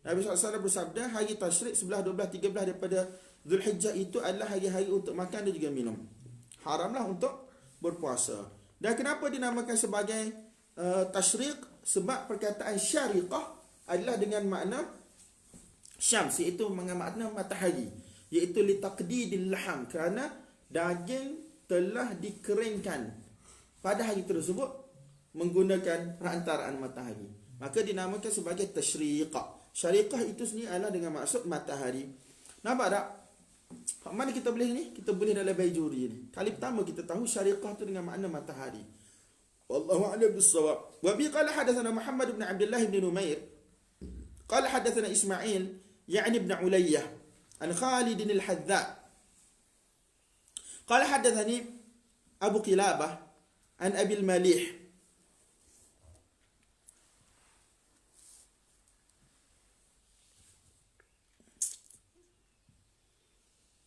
Nabi SAW bersabda, hari tasyrik 11, 12, 13 daripada Zulhijjah itu adalah hari-hari untuk makan dan juga minum. Haramlah untuk berpuasa. Dan kenapa dinamakan sebagai tasyrik? Sebab perkataan syariqah adalah dengan makna syams, iaitu makna matahari, iaitu litaqdidil laham, kerana daging telah dikeringkan pada hari tersebut menggunakan perantaraan matahari. maka dinamakan sebagai tasyriqah. Syariqah itu sendiri adalah dengan maksud matahari. Nampak tak? Mana kita boleh ni? Kita boleh dalam Baijuri ni. Kali pertama kita tahu syariqah tu dengan makna matahari. Wallahu a'lam bis-shawab. Wa bi qala hadatsana Muhammad ibn Abdullah ibn Numair qala hadatsana Ismail yani ibn Ulayyah an Khalid al-Hadza qala hadatsani Abu Qilabah an Abi al-Malih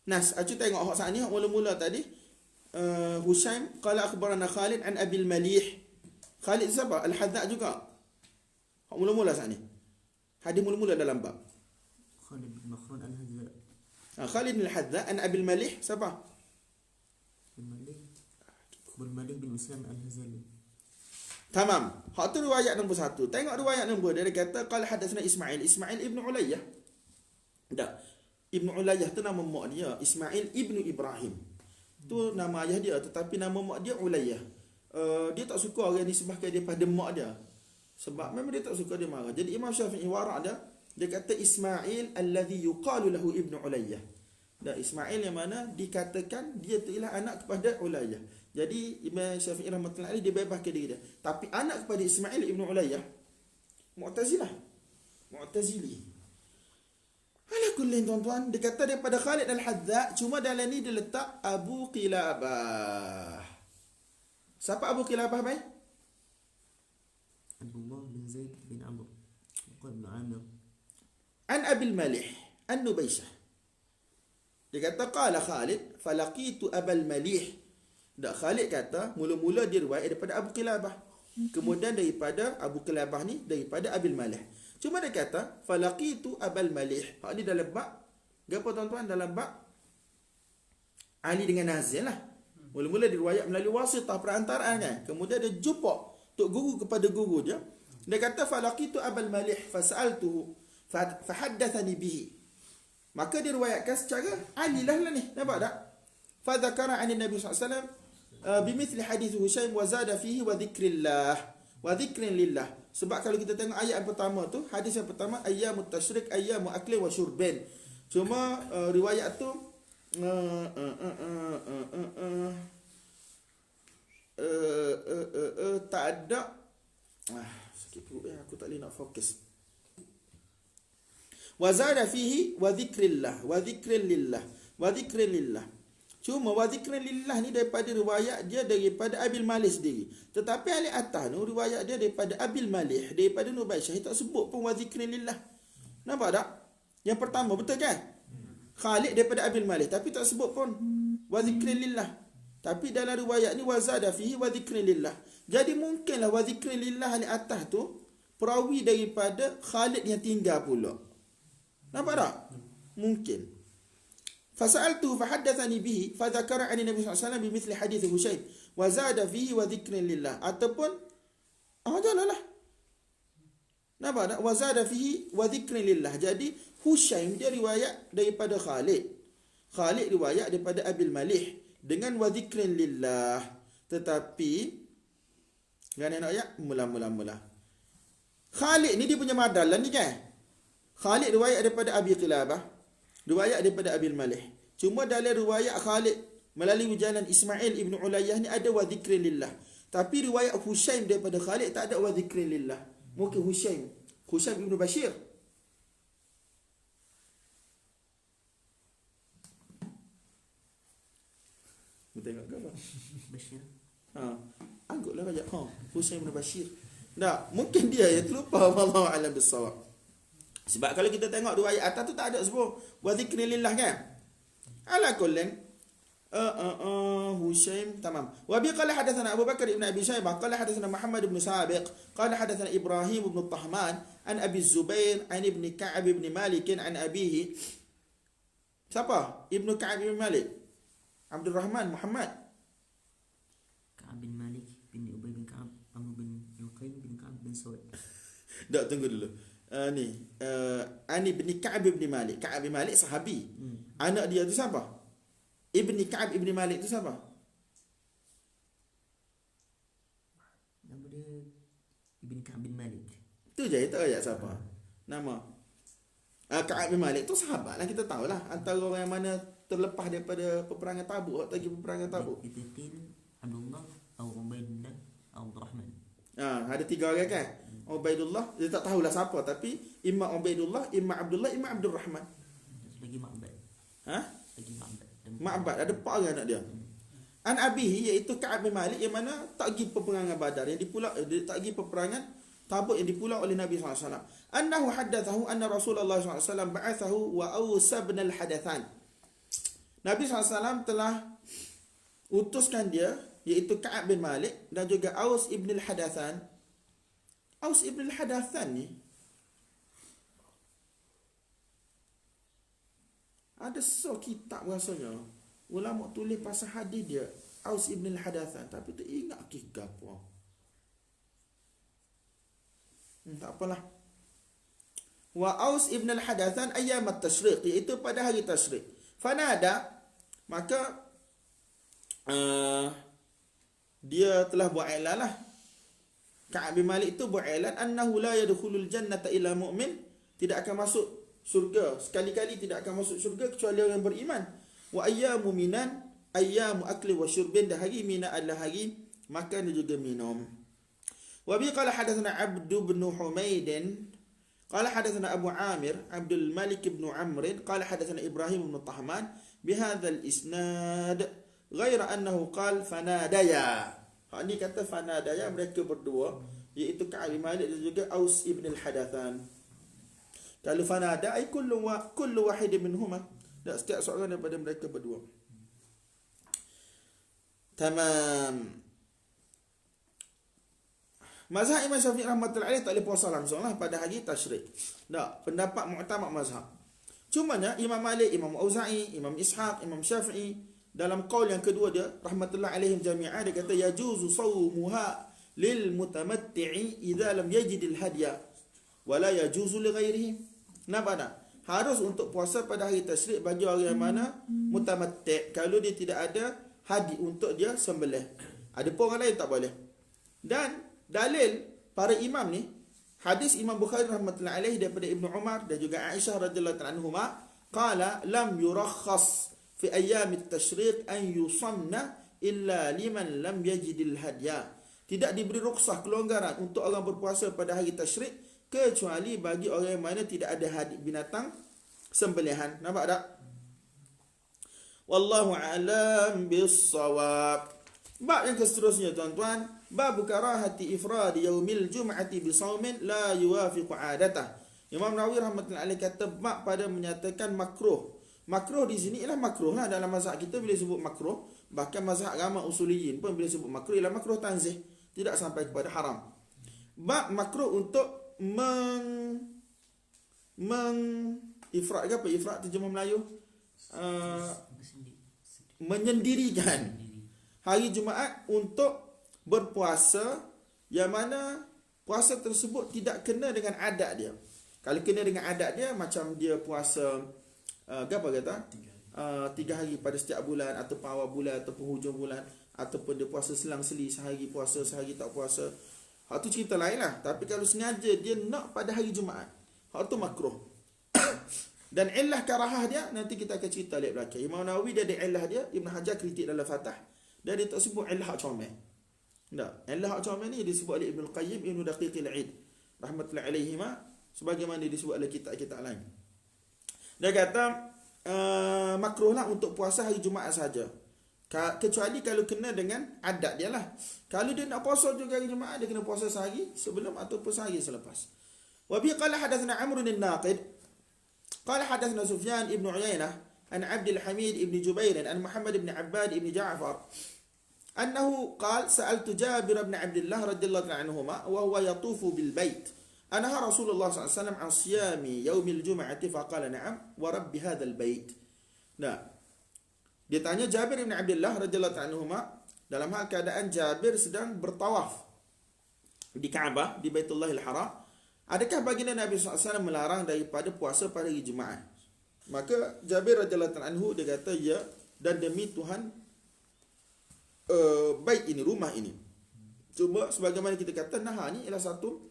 Nas, aku tengok hak saat ni, hak mula-mula tadi Hushaim qala akhbarana Khalid an Abi al-Malih. Khalid siapa? Al-Hadza juga. Hak mula-mula saat ni. Hadis mula-mula dalam bab. Khalid bin Makhrun al-Hadza. Khalid al-Hadza an Abi al-Malih siapa? Malik bin Usman al-Hazali. Tamam. Hak tu riwayat nombor 1. Tengok riwayat nombor dia kata qala hadatsana Ismail ibn Ulayyah. Tak. Ibn Ulayyah tu nama mak dia, Ismail ibn Ibrahim. Tu nama ayah dia, tetapi nama mak dia Ulayyah. Dia tak suka orang disebahkan daripada mak dia. Sebab memang dia tak suka, dia marah. Jadi Imam Syafi'i warak dia kata Ismail alladhi yuqalu lahu ibn Ulayyah. Dan Ismail yang mana dikatakan dia tu ialah anak kepada Ulayyah. Jadi Imam Syafi'i rahmatullahi alaihi dia bebaskan diri dia. Tapi anak kepada Ismail ibn Ulayyah Mu'tazili. Ala kullin tuan-tuan, dia kata daripada Khalid al-Hadza, cuma dalam ni dia letak Abu Qilabah. Siapa Abu Qilabah baik? Abdullah bin Zaid bin Amr bin Amir An Abil Malih An Nubaishah. Dia kata qala Khalid falaqitu Abal Malih. Dak Khalid kata mula-mula dia riwayat daripada Abu Qilabah. Kemudian daripada Abu Qilabah ni daripada Abil Malih. Cuma dia kata falaqitu Abal Malih. Hak ni dalam bab apa tuan-tuan? Dalam bab Ali dengan Nazil lah. Mula-mula diriwayat melalui wasitah perantaraan kan. Kemudian dia jumpa tok guru kepada guru dia. Dia kata falaqitu Abal Malih fasa'altuhu fahaddathani bihi. Maka diriwayatkan secara Ali lah ni. Nampak tak? Fa dzakara 'an Nabi sallallahu alaihi wasallam bimithli hadis Hushaim wa zada fihi wa dzikrillah wa dzikrin lillah. Sebab kalau kita tengok ayat yang pertama tu, hadis yang pertama ayyamut tasyrik ayyamu akli wa syurban. Cuma riwayat tu tak ada sakit perut aku tak boleh nak fokus. Wa zada fihi wa dzikrillah wa dzikrin lillah wa dzikrin lillah. Cuma wa dzikrin lillah ni daripada riwayat dia daripada Abil Malih sendiri. Tetapi ahli atas tu riwayat dia daripada Abil Malih, daripada Nubaishah, tak sebut pun wa dzikrin lillah. Nampak tak? Yang pertama betul kan? Khalid daripada Abil Malih tapi tak sebut pun wa dzikrin lillah. Tapi dalam riwayat ni wa zada fihi wa dzikrin lillah. Jadi mungkinlah wa dzikrin lillah ahli atas tu perawi daripada Khalid yang tinggal pula. Nampak tak? Mungkin. Fasa'altuhu fahaddathani bihi fadzakara 'an Nabi sallallahu alaihi wasallam bimithli hadits Hushaim wa zada fihi wa dzikrin lillah. Ataupun jalalah. Nampak tak? Wa zada fihi wa dzikrin lillah. Jadi Hushaim dia riwayat daripada Khalid. Khalid riwayat daripada Abil Malih dengan wa dzikrin lillah. Tetapi kan ayat mula. Khalid ni dia punya madalah ni kan? Khalid riwayat daripada Abi Qilabah, riwayat daripada Abil Malih. Cuma dalam riwayat Khalid melalui jalan Ismail ibn Ulayyah ni ada wa dzikrin lillah. Tapi riwayat Hushaim daripada Khalid tak ada wa dzikrin lillah. Mungkin Hushaim ibn Bashir. Tengok ke apa? Bashir. Anggaplah banyak. Hushaim ibn Bashir. Tak, mungkin dia yang terlupa. Wallahu a'lam bissawab. Sebab kalau kita tengok riwayat atas tu tak ada sebut wa dzikrin lillah kan? Ala kullin Hushaim tamam. Wa bi qala hadatsana Abu Bakar ibn Abi Syaibah qala hadatsana Muhammad ibn Sabiq qala hadatsana Ibrahim ibn Tahman an Abi Zubair an Ibn Ka'ab ibn Malik an abihi. Siapa? Ibn Ka'ab ibn Malik. Abdul Rahman Muhammad Ka'ab bin Malik bin Ubay bin Ka'ab Amr bin Luqaym bin Ka'ab bin Sa'id. Tak, tunggu dulu. Ani bin Ka'ab ibn Malik. Ka'ab bin Malik sahabi. Anak dia tu siapa? Ibni Ka'ab ibn Malik tu siapa? Nama dia Ibn Ka'ab bin Malik. Tu je, tak ayat siapa. Nama Ka'ab bin Malik tu sahabat lah, kita tahulah. Antara orang yang mana terlepas daripada peperangan Tabuk, waktu lagi peperangan Tabuk. Dipitin Abdullah atau Ubaidillah atau Abdurrahman. Ada 3 orang kan. Ubaidullah, dia tak tahulah siapa, tapi imam Ubaidullah, imam Abdullah, imam Abdul Rahman. Lagi Ma'bad. Lagi Ma'bad. Ma'bad ada 4 orang anak dia. An abihi, iaitu Ka'ab bin Malik, yang mana tak pergi peperangan Badar, yang dipulau, dia tak pergi peperangan Tabuk yang dipulau oleh Nabi SAW. Annahu haddathahu anna Rasulullah SAW ba'athahu wa Aus bin al-Hadathan. Nabi SAW telah utuskan dia, iaitu Ka'ab bin Malik dan juga Aus ibn al-Hadathan. Aus ibn al-Hadathan ni ada kitab rasanya. Ulama tulis pasal hadis dia, Aus ibn al-Hadathan, tapi tak ingat kikah apa. Tak apalah. Wa Aus ibn al-Hadathan ayyam at-tashriq, iaitu pada hari tashriq. Fanada, maka dia telah buat iklan lah. Ka'ab bin Malik itu buat iklan annahu la yadkhulul jannata illa mu'min, tidak akan masuk syurga, sekali-kali tidak akan masuk syurga kecuali orang yang beriman. Wa ayyamu minan ayyamu akli wa syurbin, dah hari mina adalah hari makan dan juga minum. Wa bi qala hadatsana Abd bin Humaid qala hadatsana Abu Amir Abdul Malik bin Amr qala hadatsana Ibrahim bin Tahman bihadha al-isnad ghaira annahu qala fanadaya. Hak ni kata fanadaya, mereka berdua, iaitu Ka'ab bin Malik dan juga Aus ibn al-Hadathan. Kalau fanada ai kullu wahid minhuma, dan setiap seorang daripada mereka berdua. Tamam. Mazhab Imam Syafi'i rahmatullahi alaih tak boleh puasa langsung lah pada hari tasyrik. Tak, pendapat mu'tamad mazhab. Cumanya Imam Malik, Imam Auza'i, Imam Ishaq, Imam Syafi'i, dalam qaul yang kedua dia rahmatullahi alaihim jami'ah, dia kata yajuzu sawmuha lil mutamatti'i idza lam yajid al hadya wa la yajuzu li ghairihi. Nampak tak? Harus untuk puasa pada hari tasyrik bagi orang yang mana mutamatti', kalau dia tidak ada hadi untuk dia sembelih. Ada pun orang lain tak boleh. Dan dalil para imam ni, hadis Imam Bukhari rahmatullahi alaihi daripada Ibnu Umar dan juga Aisyah radhiyallahu anhuma, qala lam yurakhas fi ayyam at-tashriq an yusamna illa liman lam yajid al-hadya. Tidak diberi rukhsah, kelonggaran untuk orang berpuasa pada hari tasyrik kecuali bagi orang yang mana tidak ada hadi binatang sembelihan. Nampak tak? Wallahu a'lam bis-shawab. Bab yang seterusnya tuan-tuan, bab karahati ifrad yaumil jum'ati bi shaumin la yuwafiqu 'adatah. Imam Nawawi rahmatullahi alaihi kata bab pada menyatakan makruh. Makruh di sini ialah makruh lah dalam mazhab kita bila sebut makruh, bahkan mazhab agama usuliyin pun bila sebut makruh ialah makruh tanzih, tidak sampai kepada haram. Bab makruh untuk ifrad ke apa? Ifrad terjemah Melayu menyendirikan hari Jumaat untuk berpuasa yang mana puasa tersebut tidak kena dengan adat dia. Kalau kena dengan adat dia, macam dia puasa apa kata 3 hari pada setiap bulan, ataupun awal bulan, ataupun hujung bulan, ataupun dia puasa selang-seli, sehari puasa sehari tak puasa, hak tu cerita lain lah. Tapi kalau sengaja dia nak pada hari Jumaat, hak tu makruh. Dan illah karahah dia nanti kita akan cerita lihat belakang. Imam Nawawi dia ada illah dia, Ibn Hajar kritik dalam Fathah, dan dia tak sebut illah hak comel. Tak, illah hak comel ni disebut oleh Ibn Qayyim, Ibn Daqiqil Aid rahmatullahi alaihima, sebagaimana disebut oleh kitab-kitab lain. Dia kata makruh lah untuk puasa hari Jumaat saja, kecuali kalau kena dengan adat dia lah. Kalau dia nak puasa juga hari Jumaat, dia kena puasa sehari sebelum ataupun sehari selepas. Wa bi qala hadatsana Amr bin Naqid qala hadatsana Sufyan ibn Uyainah an Abdul Hamid ibn Jubair an Muhammad ibn Abbad ibn Ja'far annahu qala sa'altu Jabir ibn Abdullah radhiyallahu anhuma wa huwa yatufu bil bait anaha Rasulullah sallallahu alaihi wasallam an siyami yaumil jum'ati faqala na'am wa rabbi hadzal bait. Nah, dia tanya Jabir bin Abdullah radhiyallahu anhuma dalam hal keadaan Jabir sedang bertawaf di Kaabah, di Baitullahil Haram, adakah baginda Nabi SAW melarang daripada puasa pada hari Jumaat? Maka Jabir radhiyallahu anhu dia kata ya, dan demi Tuhan bait ini, rumah ini. Cuma sebagaimana kita kata, nah ni ialah satu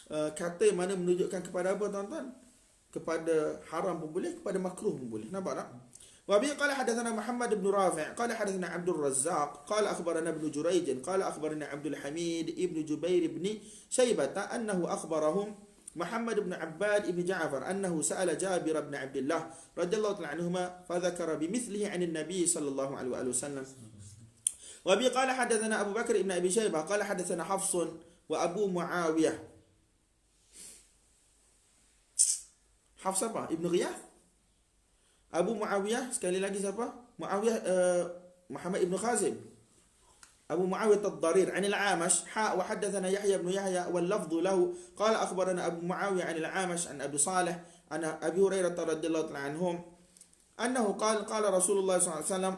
kata yang mana menunjukkan kepada apa tuan-tuan? Kepada haram pun boleh, kepada makruh pun boleh. Nampak tak? Wa bi qala hadatsana Muhammad ibn Rafi' qala hadatsana Abdul Razzaq qala akhbarana Ibn Jurayj qala akhbarana Abdul Hamid ibn Jubair ibn Shaybah annahu akhbarahum Muhammad ibn Abbad ibn Ja'far annahu sa'ala Jabir ibn Abdullah radhiyallahu ta'ala anhuma fa dzakara bimithlihi 'an an-nabi sallallahu alaihi wasallam. Wa bi qala hadatsana Abu Bakr ibn Abi Shaybah qala hadatsana Hafs wa Abu Muawiyah. Hafs apa? Ibn Ghiyath. Abu Muawiyah sekali lagi siapa? Muawiyah Muhammad ibn Khazim. Abu Muawiyah ad-Darir an al-Amash wa hadatsana Yahya ibn Yahya wal lafdhu lahu qala akhbarana Abu Muawiyah an al-Amash an Abi Salih an Abi Hurairah radhiyallahu ta'ala anhum annahu qala Rasulullah sallallahu alaihi wasallam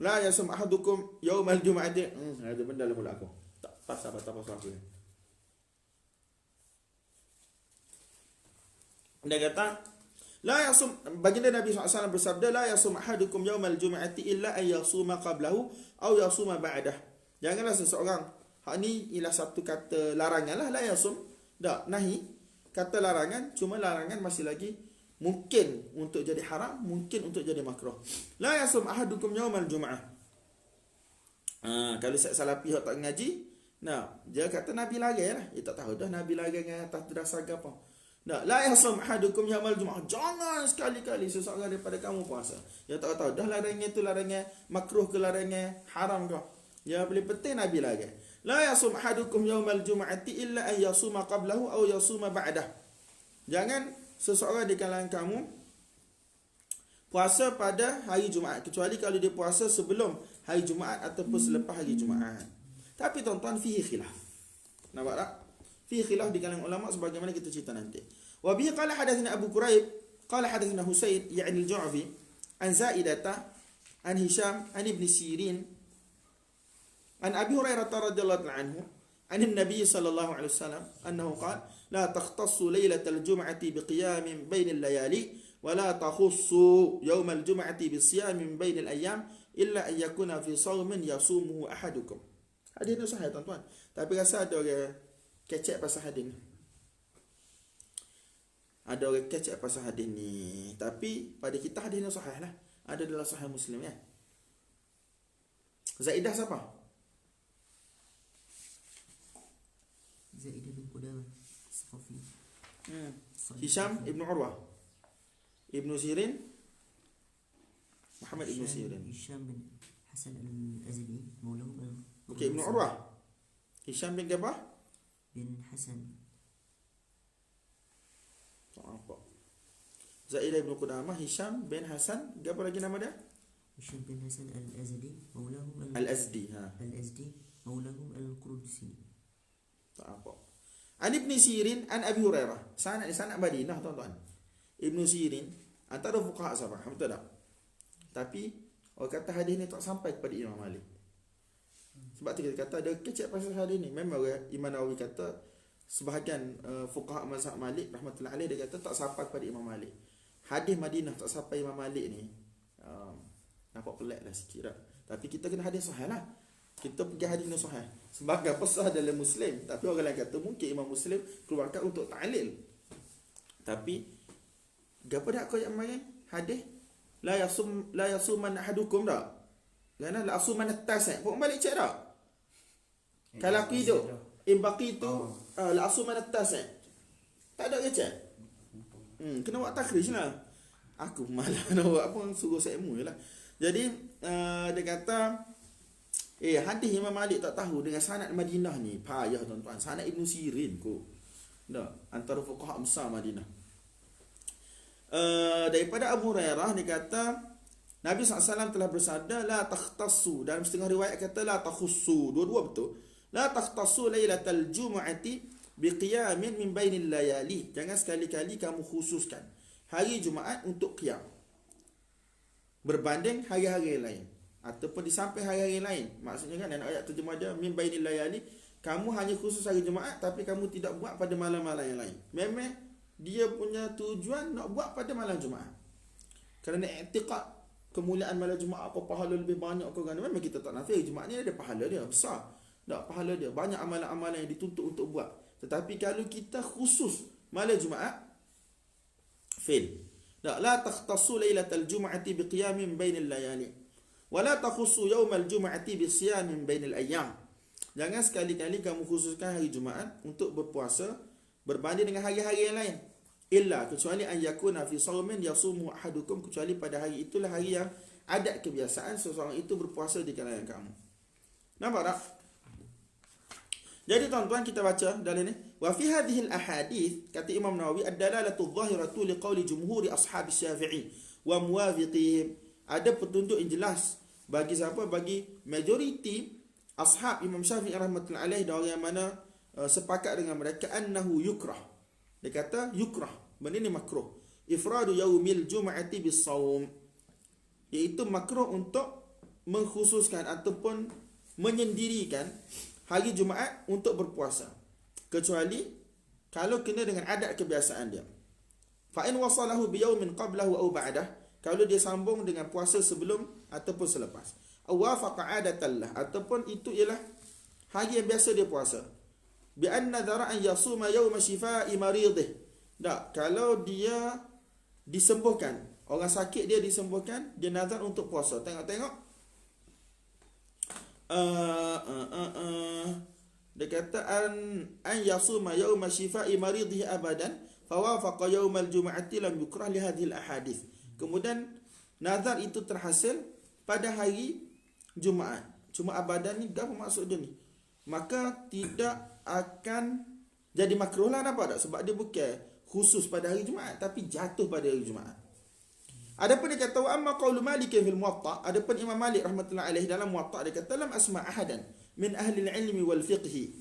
la yasum ahadukum yawm al-jum'ati. Ada benda dalam mulut aku. Tak pasal aku. Dia kata la yasum, baginda Nabi SAW bersabda la yasum ahadukum yaumal jum'ati illa ay yasuma qablahu aw yasuma ba'dah. Janganlah seseorang, hak ni ialah satu kata larangan lah, la yasum, tak nahi, kata larangan, cuma larangan masih lagi mungkin untuk jadi haram, mungkin untuk jadi makruh. La yasum ahadukum yaumal jum'ah. Kalau salah pihak tak ngaji, dia kata Nabi larang lah, dia tak tahu dah Nabi larang dengan atas dasar apa. La yasum ahadukum yaumal jum'ah. Jangan sekali-kali seseorang daripada kamu puasa. Dia tak tahu dah larangan itu larangan makruh ke larangan haram ke. Ya paling penting Nabi larang. La yasum ahadukum yaumal jum'ati illa an yasuma qablahu aw yasuma ba'dah. Jangan seseorang di kalangan kamu puasa pada hari Jumaat kecuali kalau dia puasa sebelum hari Jumaat ataupun selepas hari Jumaat. Tapi tuan-tuan fihi khilaf. Nampak tak? Fi khilaf di kalangan ulama sebagaimana kita cerita nanti. Wa bihi qala hadatsana Abu Quraib qala hadatsana Husayn ya'ni al-Ju'fi an Zaidah an Hisham an Ibn Sirin an Abi Hurairah radhiyallahu anhu an an-nabiy sallallahu alaihi wasallam annahu qala la takhtassu laylatal jum'ati biqiyamin bainal layali wa la takhussu yawmal jum'ati bisiyamin bainal ayyam illa an yakuna fi sawmin yasumuhu ahadukum. Hadis ini sahih tuan-tuan. Tapi rasa ada orang kecek pasal hadis ni. Ada orang kecek pasal hadis ni. Tapi pada kita hadis ni sahih lah. Ada dalam sahih Muslim ya. Zaidah siapa? Zaidah bin Qudamah As-Saqafi. Hisham ibn Urwah. Ibn Sirin. Muhammad ibn Sirin. Hisham bin Hasan al-Azdi. Maulahu. Okey, ibn Urwah. Hisham bin Gabah bin Hasan. Apa? Zaidah ibn Qudamah, Hisham bin Hasan, apa lagi nama dia? Hisham bin Hasan al-Azdi, maulahu al-Azdi, al-Azdi, maulahu al-Qudsi. Tak apa. An Ibn Sirin an Abi Hurairah. Sanad Madinah tuan-tuan. Ibn Sirin antara fuqaha sahabat, betul tak? Tapi orang kata hadis ni tak sampai kepada Imam Malik. Sebab tu kita kata ada kecek pasal hadis ni. Memang Imam Nawawi kata sebahagian fuqaha mazhab Malik rahmatullahi alaih dia kata tak sampai kepada Imam Malik. Hadis Madinah tak sampai Imam Malik ni nampak pelik lah sikit lah. Tapi kita kena hadis sahih lah. Kita pergi hadis ni sahih. Sebagai pesah dalam Muslim. Tapi orang lain kata mungkin Imam Muslim keluarkan untuk ta'lil. Tapi apa dah kau yang main hadis la yasuman ahadukum dah. Kerana la yasuman at-tasi'. Pun balik cek dah. Kalau aku hidup baki tu la yasuman at-tasi'. Tak ada kecek. Kena buat takhrij lah. Aku malah nak buat apa, suruh saya mu je lah. Jadi dia kata hadis Imam Malik tak tahu dengan sanad Madinah ni payah tuan-tuan. Sanad Ibn Sirin ko. Dah antara fuqaha besar Madinah. Daripada Abu Hurairah dia kata Nabi SAW telah bersabda la takhtassu, dalam setengah riwayat kata la takhussu, dua-dua betul. La takhtassu lailatal jumu'ati biqiyamin min bainil layali. Jangan sekali-kali kamu khususkan hari Jumaat untuk qiyam berbanding hari-hari lain ataupun di samping hari-hari lain. Maksudnya kan dalam ayat terjemah dia min bainil layali, kamu hanya khusus hari Jumaat tapi kamu tidak buat pada malam-malam yang lain. Memang dia punya tujuan nak buat pada malam Jumaat. Kerana i'tiqad kemuliaan malam Jumaat apa pahala lebih banyak ke kan. Memang kita tak nafi Jumaat ni ada pahala dia besar. Tak, pahala dia banyak amalan-amalan yang dituntut untuk buat. Tetapi kalau kita khusus malam Jumaat, fail. La takhtassu lailatal jum'ati biqiyamin bainal layali wa la takhussu yawmal jum'ati bisiyamin bainal ayyam. Jangan sekali-kali kamu khususkan hari Jumaat untuk berpuasa berbanding dengan hari-hari yang lain. Illa, kecuali an yakuna fi shaumin yasumu ahadukum, kecuali pada hari itulah hari yang adat kebiasaan seseorang itu berpuasa di kalangan kamu. Nampak tak? Jadi tuan-tuan, kita baca dalam ni, wa fi hadhihi al-ahadith, kata Imam Nawawi, ad-dalalatu adh-dhahiratu liqauli jumhuri ashab Syafi'i wa muwafiqihim. Ada petunjuk yang jelas bagi siapa? Bagi majoriti ashab Imam Syafi'i rahmatullahi alaih, dan orang yang mana sepakat dengan mereka, annahu yukrah. Dia kata yukrah, benda ni makruh. Ifradu yaumil jum'ati bis-shaum, iaitu makruh untuk mengkhususkan ataupun menyendirikan hari Jumaat untuk berpuasa, kecuali kalau kena dengan adat kebiasaan dia. Fa in wasalahu bi yawmin qablahu aw ba'dah, kalau dia sambung dengan puasa sebelum ataupun selepas. Aw wafaqa 'adatan lah, ataupun itu ialah hari yang biasa dia puasa. Bi anna dhara'an yasuma yawma shifa'i maridih. Tak, kalau dia disembuhkan, orang sakit dia disembuhkan, dia nazar untuk puasa. Tengok. Dia kata an yasuma yawma shifa'i maridhi abadan fawafaqa yawmal jum'ati lam yukrah li hadhihi al-ahadith. Kemudian nazar itu terhasil pada hari Jumaat. Cuma abadan ni apa maksud dia ni? Maka tidak akan jadi makruh lah, nampak tak? Sebab dia bukan khusus pada hari Jumaat, tapi jatuh pada hari Jumaat. Adapun dia kata, wa amma qaulu Malik fil Muwatta, adapun Imam Malik rahmatullahi alaihi dalam Muwatta, dia kata, lam asma ahadan min ahli al-ilmi wal fiqhi.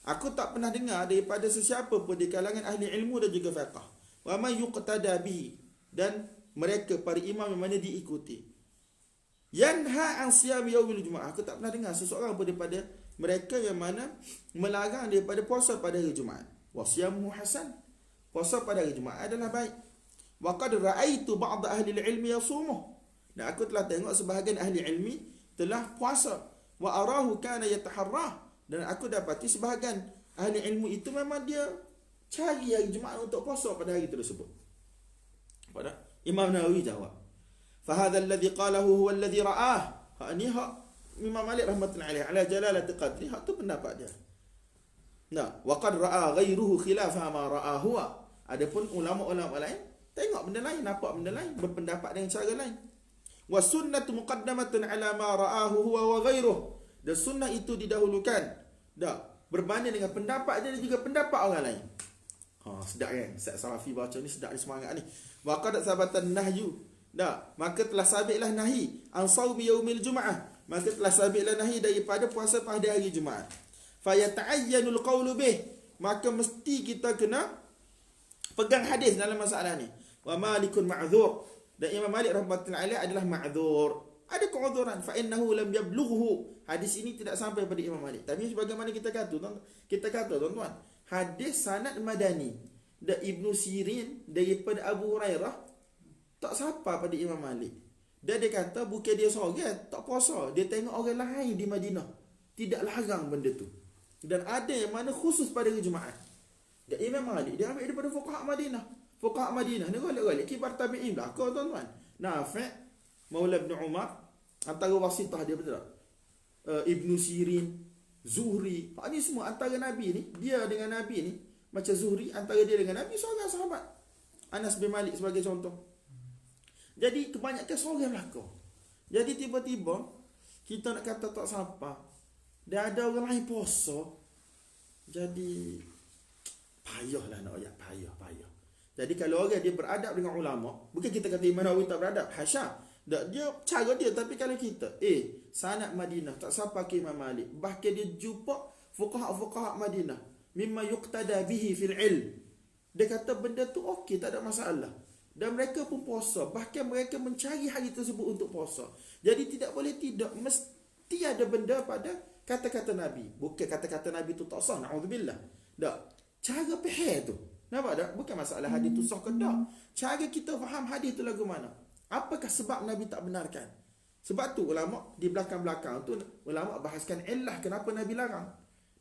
Aku tak pernah dengar daripada sesiapa pun di kalangan ahli ilmu dan juga fiqh. Wa man yuqtada bihi, dan mereka para imam yang mana diikuti. Yanha an siyam yaumil Jumaah. Aku tak pernah dengar seseorang pun daripada mereka yang mana melarang daripada puasa pada hari Jumaat. Wa siyamuhu hasan. Puasa pada hari Jumaat adalah baik. Wa qad ra'aitu ba'd ahli al-ilmi yasumuh. Dan aku telah tengok sebahagian ahli ilmi telah puasa. Wa arahu kana yataharrah. Dan aku dapati sebahagian ahli ilmu itu memang dia cari hari Jumaat untuk puasa pada hari tersebut. Pada Imam Nawawi jawab, fa hadha alladhi qalahu huwa alladhi ra'ah. Ni hak Imam Malik rahmatullahi alaihi ala jalalati qadri, hak tu pendapat dia. Nah, wa qad ra'a ghairuhu khilafa ma ra'a huwa. Adapun ulama-ulama lain tengok benda lain, nampak benda lain, berpendapat dengan cara lain. Wa sunnatu muqaddamatun ala ma ra'ahu huwa wa ghairuh. Dan sunnah itu didahulukan, dak, berbanding dengan pendapat dia dan juga pendapat orang lain. Sedap kan? Ustaz Salafi baca ni sedap ni, semangat ni. Wa qad sabatan nahyu, dak, maka telah sabitlah nahi an shaumi yaumil jumaah, maka telah sabitlah nahi daripada puasa pada hari Jumaat. Fa yata'ayyanul qawlu bih, maka mesti kita kena pegang hadis dalam masalah ni. Wa Malikun ma'dzur, dan Imam Malik rahmatullahi alaihi adalah ma'dzur, ada keudzuran. Fa innahu lam yablughu, hadis ini tidak sampai pada Imam Malik. Tapi sebagaimana kita kata tuan-tuan, hadis sanad madani da Ibnu Sirin daripada Abu Hurairah tak sampai pada Imam Malik. Dia kata bukan dia seorang tak puasa, dia tengok orang lain di Madinah tidak larang benda tu. Dan ada yang mana khusus pada hari Jumaat. Dan Imam Malik dia ambil daripada fuqaha Madinah. Fuqaha Madinah ni golek-golek kibar tabi'in belaka tuan-tuan. Nafi', Maula Ibn Umar, antara wasitah dia, betul tak? Ibnu Sirin, Zuhri, ni semua antara Nabi ni, dia dengan Nabi ni, macam Zuhri antara dia dengan Nabi seorang sahabat. Anas bin Malik sebagai contoh. Jadi kebanyakan seorang belaka. Jadi tiba-tiba kita nak kata tak sapa, dan ada orang lain puasa, jadi payahlah nak ayat, payah. Jadi kalau orang dia beradab dengan ulama, bukan kita kata Imam Nawawi tak beradab, hasya. Dia cara dia, tapi kalau kita sanad Madinah tak sampai ke Imam Malik, bahkan dia jumpa fuqaha Madinah mimma yuqtada bihi fil ilm, dia kata benda tu okey, tak ada masalah, dan mereka pun puasa, bahkan mereka mencari hari tersebut untuk puasa. Jadi tidak boleh tidak, mesti ada benda pada kata-kata Nabi. Bukan kata-kata Nabi tu tak sah, na'udzubillah, tak, cara faham tu, nampak tak? Bukan masalah hadis tu sah ke tak, cara kita faham hadis tu lagu mana. Apakah sebab Nabi tak benarkan? Sebab tu ulama di belakang-belakang tu, ulama bahaskan illah kenapa Nabi larang.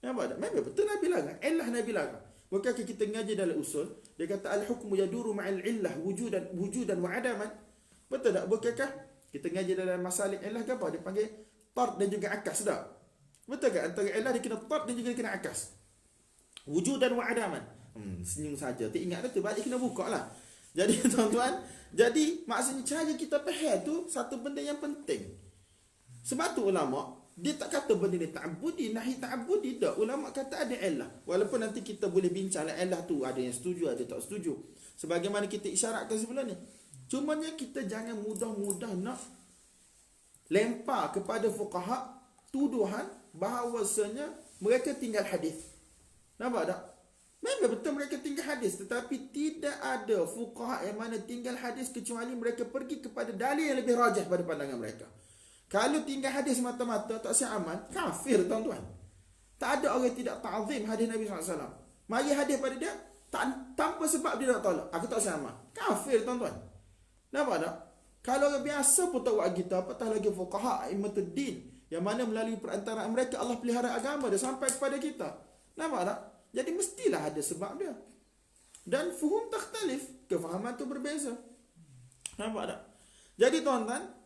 Nampak tak? Memang betul Nabi larang. Illah Nabi larang. Bukankah kita ngaji dalam usul, dia kata al-hukmu yaduru ma'al illah wujudan wa adaman. Betul tak? Bukankah kita ngaji dalam masalah illah ke apa? Dia panggil tard dan juga akas, tak? Betul tak? Antara illah dia kena tard dan juga dia kena akas. Wujudan wa adaman. Senyum saja. Tak ingat tu, balik kena buka lah. Jadi tuan-tuan, jadi maksudnya cara kita faham tu satu benda yang penting. Sebab tu ulama dia tak kata benda ni ta'abbudi, nahi ta'abbudi, tak. Ulama kata ada illah. Walaupun nanti kita boleh bincang lah illah tu, ada yang setuju, ada tak setuju. Sebagaimana kita isyaratkan sebelum ni. Cumanya kita jangan mudah-mudah nak lempar kepada fuqaha tuduhan bahawasanya mereka tinggal hadis. Nampak tak? Memang betul mereka tinggal hadis, tetapi tidak ada fuqaha yang mana tinggal hadis kecuali mereka pergi kepada dalil yang lebih rajah pada pandangan mereka. Kalau tinggal hadis mata-mata tak sah aman, kafir tuan-tuan. Tak ada orang yang tidak ta'zim hadis Nabi SAW. Mari hadis pada dia tanpa sebab dia nak tolak, aku tak sah aman, kafir tuan-tuan. Nampak tak? Kalau orang biasa pun tak buat kita, apatah lagi fuqaha immatuddin, yang mana melalui perantaraan mereka Allah pelihara agama dia sampai kepada kita. Nampak tak? Jadi mestilah ada sebab dia. Dan fuhum takhtalif, kefahaman tu berbeza. Nampak tak? Jadi tuan-tuan,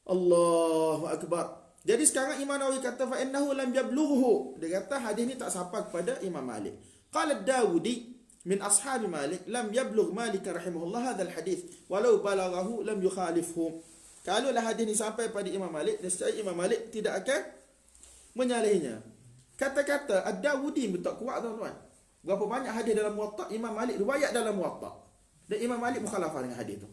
Allahu Akbar. Jadi sekarang Imam Nawawi kata fa innahu lam yablughu. Dia kata hadis ni tak sampai kepada Imam Malik. Qala Dawudi min ashab Malik lam yablugh Malik rahimahullah hadzal hadis walau balaghahu lam yukhalifhu. Kalau lah hadis ni sampai pada Imam Malik, nescaya Imam Malik tidak akan menyalahinya. Kata-kata Ad-Dawudi betul kuat tuan-tuan. Berapa banyak hadis dalam Muwatta Imam Malik riwayat dalam Muwatta. Dan Imam Malik mukhalafah dengan hadis tu.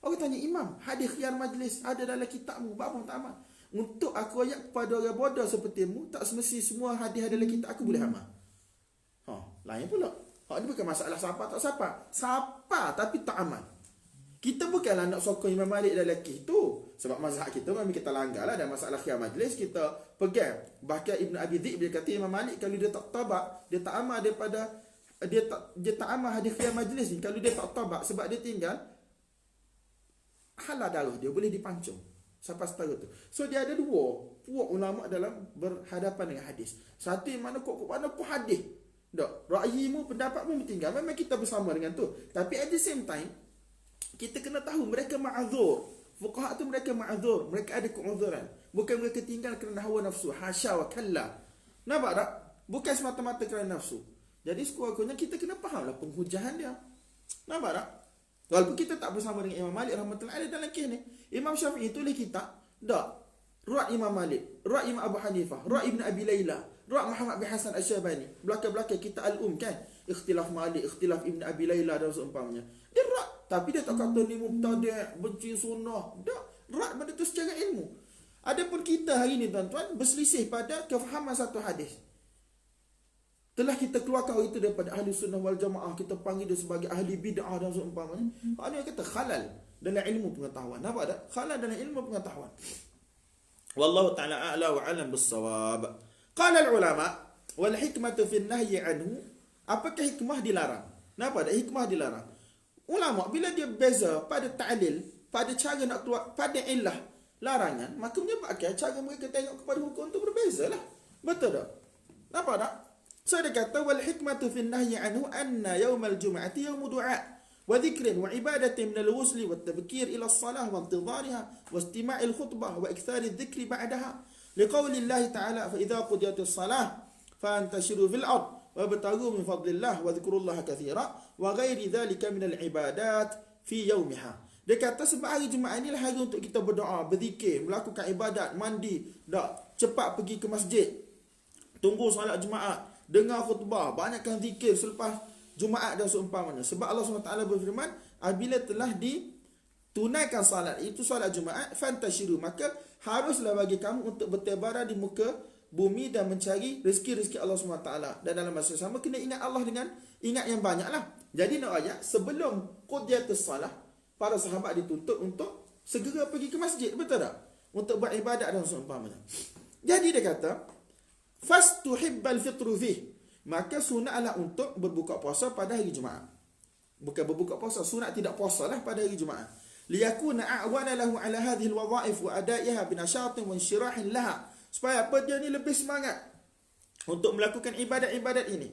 Orang tanya Imam, hadis khiyar majlis ada dalam kitabmu, apa tak amal? Untuk aku ayat kepada orang bodoh sepertimu, tak semesti semua hadis ada dalam kitab aku boleh amal. Lain pula. Ini bukan masalah siapa tak siapa. Siapa tapi tak amal. Kita bukanlah nak sokong Imam Malik dalam kisah tu. Sebab mazhab kita memang kita langgar lah. Dan masalah khiyar majlis kita pegang. Bahkan Ibn Abi Dhi'b dia kata Imam Malik kalau dia tak tabak, dia tak amal daripada dia tak amal hadis khiyar majlis ni. Kalau dia tak tabak sebab dia tinggal, halal darah dia boleh dipancung sampai setara tu. So dia ada dua puak ulama dalam berhadapan dengan hadis. Satu yang mana kok mana pun hadis. Tak, ra'yimu, pendapatmu tinggal. Memang kita bersama dengan tu. Tapi at the same time kita kena tahu mereka ma'adzur. Fuqaha tu mereka ma'adzur, mereka ada ke'udzuran. Bukan mereka tinggal kerana hawa nafsu, hasya wa kalla. Nampak tak? Bukan semata-mata kerana nafsu. Jadi sekurang-kurangnya kita kena fahamlah penghujahan dia. Nampak tak? Walaupun kita tak bersama dengan Imam Malik rahmatullahi alaih dalam kes ni. Imam Syafi'i tulis kitab, tak. Ra' Imam Malik, Ra' Imam Abu Hanifah, Ra' Ibn Abi Layla, Ra' Muhammad bin Hasan Al-Syabani. Belakang-belakang kita Al-Um kan. Ikhtilaf Malik, ikhtilaf Ibn Abi Layla dan seumpamanya. Dia ra'. Tapi dia tak kata ni mubtadi', benci sunnah. Tak. Ra' benda tu secara ilmu. Adapun kita hari ni tuan-tuan berselisih pada kefahaman satu hadis. Telah kita keluarkan itu daripada ahli sunnah wal jamaah, kita panggil dia sebagai ahli bid'ah dan seumpamanya. Ini kata khalal dalam ilmu pengetahuan. Nampak tak? Khalal dalam ilmu pengetahuan. Wallahu ta'ala a'la wa 'alam bis-shawab. Qala al-ulama wal hikmatu fi an-nahyi anhu. Apakah hikmah dilarang? Nampak tak hikmah dilarang? Ulama bila dia beza pada ta'lil, pada cara nak keluar, pada illah larangan, maka menyebabkan cara mereka tengok kepada hukum tu berbezalah. Betul tak? Nampak tak? So dia kata wal hikmatu fi an-nahyi anhu anna yawmal jum'ati yawmu du'a wa dhikrin wa ibadatin min al-ghusl wa at-tabkir ila as-salah wa intidhariha wa istima'i al-khutbah wa ikthari adh-dhikri ba'daha liqawli Allah ta'ala fa idza qudiyatis salah fantashiru fil ard wa btaghu min fadlillah wa dhkurullaha katsira wa ghairi dhalika min al-ibadat fi yawmiha. Dia kata sebab hari Jumaat ni lah hari untuk kita berdoa, berzikir, melakukan ibadat, mandi, dak cepat pergi ke masjid, tunggu solat Jumaat, dengar khutbah, banyakkan zikir selepas Jumaat dan seumpamanya. Sebab Allah SWT berfirman, apabila telah ditunaikan salat, itu salat Jumaat, fantashiru, maka haruslah bagi kamu untuk bertebaran di muka bumi dan mencari rezeki-rezeki Allah SWT. Dan dalam masa sama kena ingat Allah dengan ingat yang banyaklah. Jadi nak ayat sebelum qudiyatus salah, para sahabat dituntut untuk segera pergi ke masjid, betul tak? Untuk beribadat dan seumpamanya. Jadi dia kata fastuhibbal fitru fih, maka sunatlah untuk berbuka puasa pada hari Jumaat. Bukan berbuka puasa, sunat tidak puasalah pada hari Jumaat. Liyakuna a'wana lahu ala hadhihi alwadha'if wa ada'iha binashatin wa inshirahin laha. Supaya apa dia ni lebih semangat untuk melakukan ibadat-ibadat ini.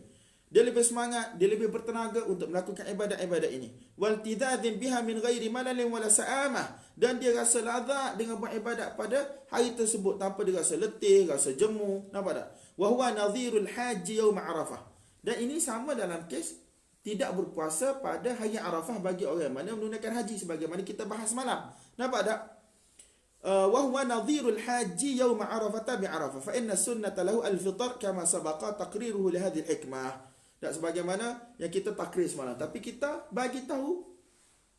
Dia lebih semangat, dia lebih bertenaga untuk melakukan ibadat-ibadat ini. Wal tidadzin biha min ghairi malalin wala sa'amah, dan dia rasa lazat dengan buat ibadat pada hari tersebut tanpa dia rasa letih, rasa jemu. Nampak tak? Wa huwa nadhirul haji yaum Arafah. Dan ini sama dalam kes tidak berpuasa pada hari Arafah bagi orang yang mana menunaikan haji, sebagaimana kita bahas malam. Nampak tak? Wa huwa nadhirul haji yaum Arafah bi Arafah fa inna sunnata lahu al-fitr kama sabaqa taqriruhu li hadhihi al-hikmah. Dan sebagaimana yang kita takrir semalam, tapi kita bagi tahu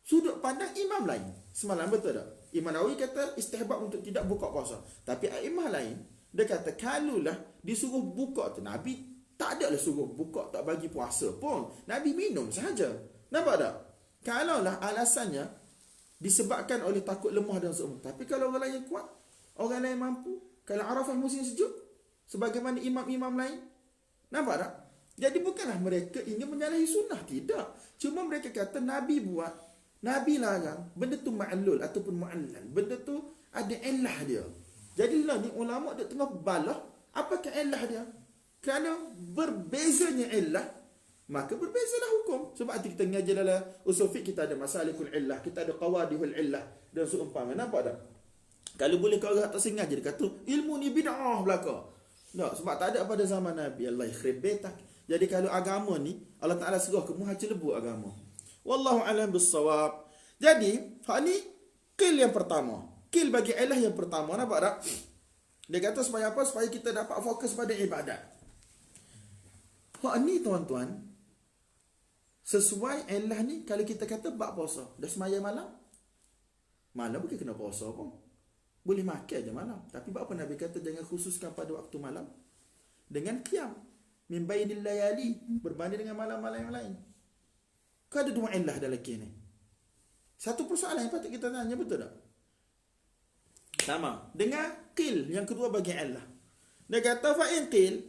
sudut pandang imam lain semalam, betul tak? Imam Nawawi kata istihbab untuk tidak buka puasa, tapi imam lain dia kata kalulah disuruh buka tu, Nabi tak adalah suruh buka tak bagi puasa pun, Nabi minum sahaja. Nampak tak? Kalaulah alasannya disebabkan oleh takut lemah dan seumpama, tapi kalau orang lain kuat, orang lain mampu, kalau Arafah musim sejuk sebagaimana imam-imam lain, nampak tak? Jadi bukanlah mereka ingin menyalahi sunnah, tidak. Cuma mereka kata Nabi buat, Nabi larang, benda tu ma'lul ataupun mu'allal, benda tu ada illah dia. Jadi lah ni ulama' dia tengah balah apakah illah dia. Kerana berbezanya illah, maka berbezalah hukum. Sebab itu kita mengajar dalam usul fiqh, kita ada masalikul illah, kita ada qawadihul illah dan seumpama. Nampak tak? Kalau boleh kau orang tak sengaja dia kata ilmu ni bid'ah belaka. Tak, sebab tak ada pada zaman Nabi. Allah khribetak. Jadi kalau agama ni Allah Taala suruh kamu haji lebu agama. Wallahu alam bissawab. Jadi hak ni qil yang pertama. Qil bagi ilah yang pertama, nampak tak? Dia kata supaya apa? Supaya kita dapat fokus pada ibadat. Hak ni tuan-tuan, sesuai ilah ni kalau kita kata bab puasa, dah semaya malam. Malam bukan kena puasa pun. Boleh makan je malam. Tapi bab apa Nabi kata jangan khususkan pada waktu malam? Dengan qiyam min bainil layali, berbanding dengan malam-malam yang lain. Kau ada dua illah dalam kes ni. Satu persoalan yang patut kita tanya, betul tak? Sama. Dengan qil yang kedua bagi illah. Dia kata fa in qil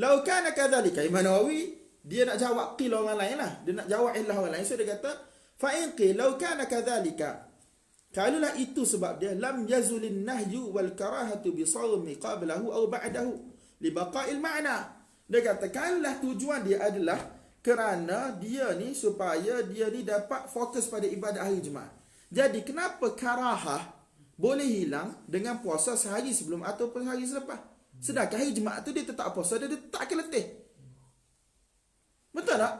law kana kadzalika. Imam Nawawi dia nak jawab qil orang lain lah. Dia nak jawab illah orang lain. So dia kata fa in qil law kana kadzalika. Kalaulah itu sebab dia lam yazulin nahyu wal karahatu bi sawmi qablahu aw ba'dahu li baqa'il ma'na. Dia kata kalaulah tujuan dia adalah kerana dia ni supaya dia ni dapat fokus pada ibadat hari Jumaat. Jadi kenapa karahah boleh hilang dengan puasa sehari sebelum ataupun sehari selepas? Sedangkan hari Jumaat tu dia tetap puasa, dia tak akan letih. Betul tak?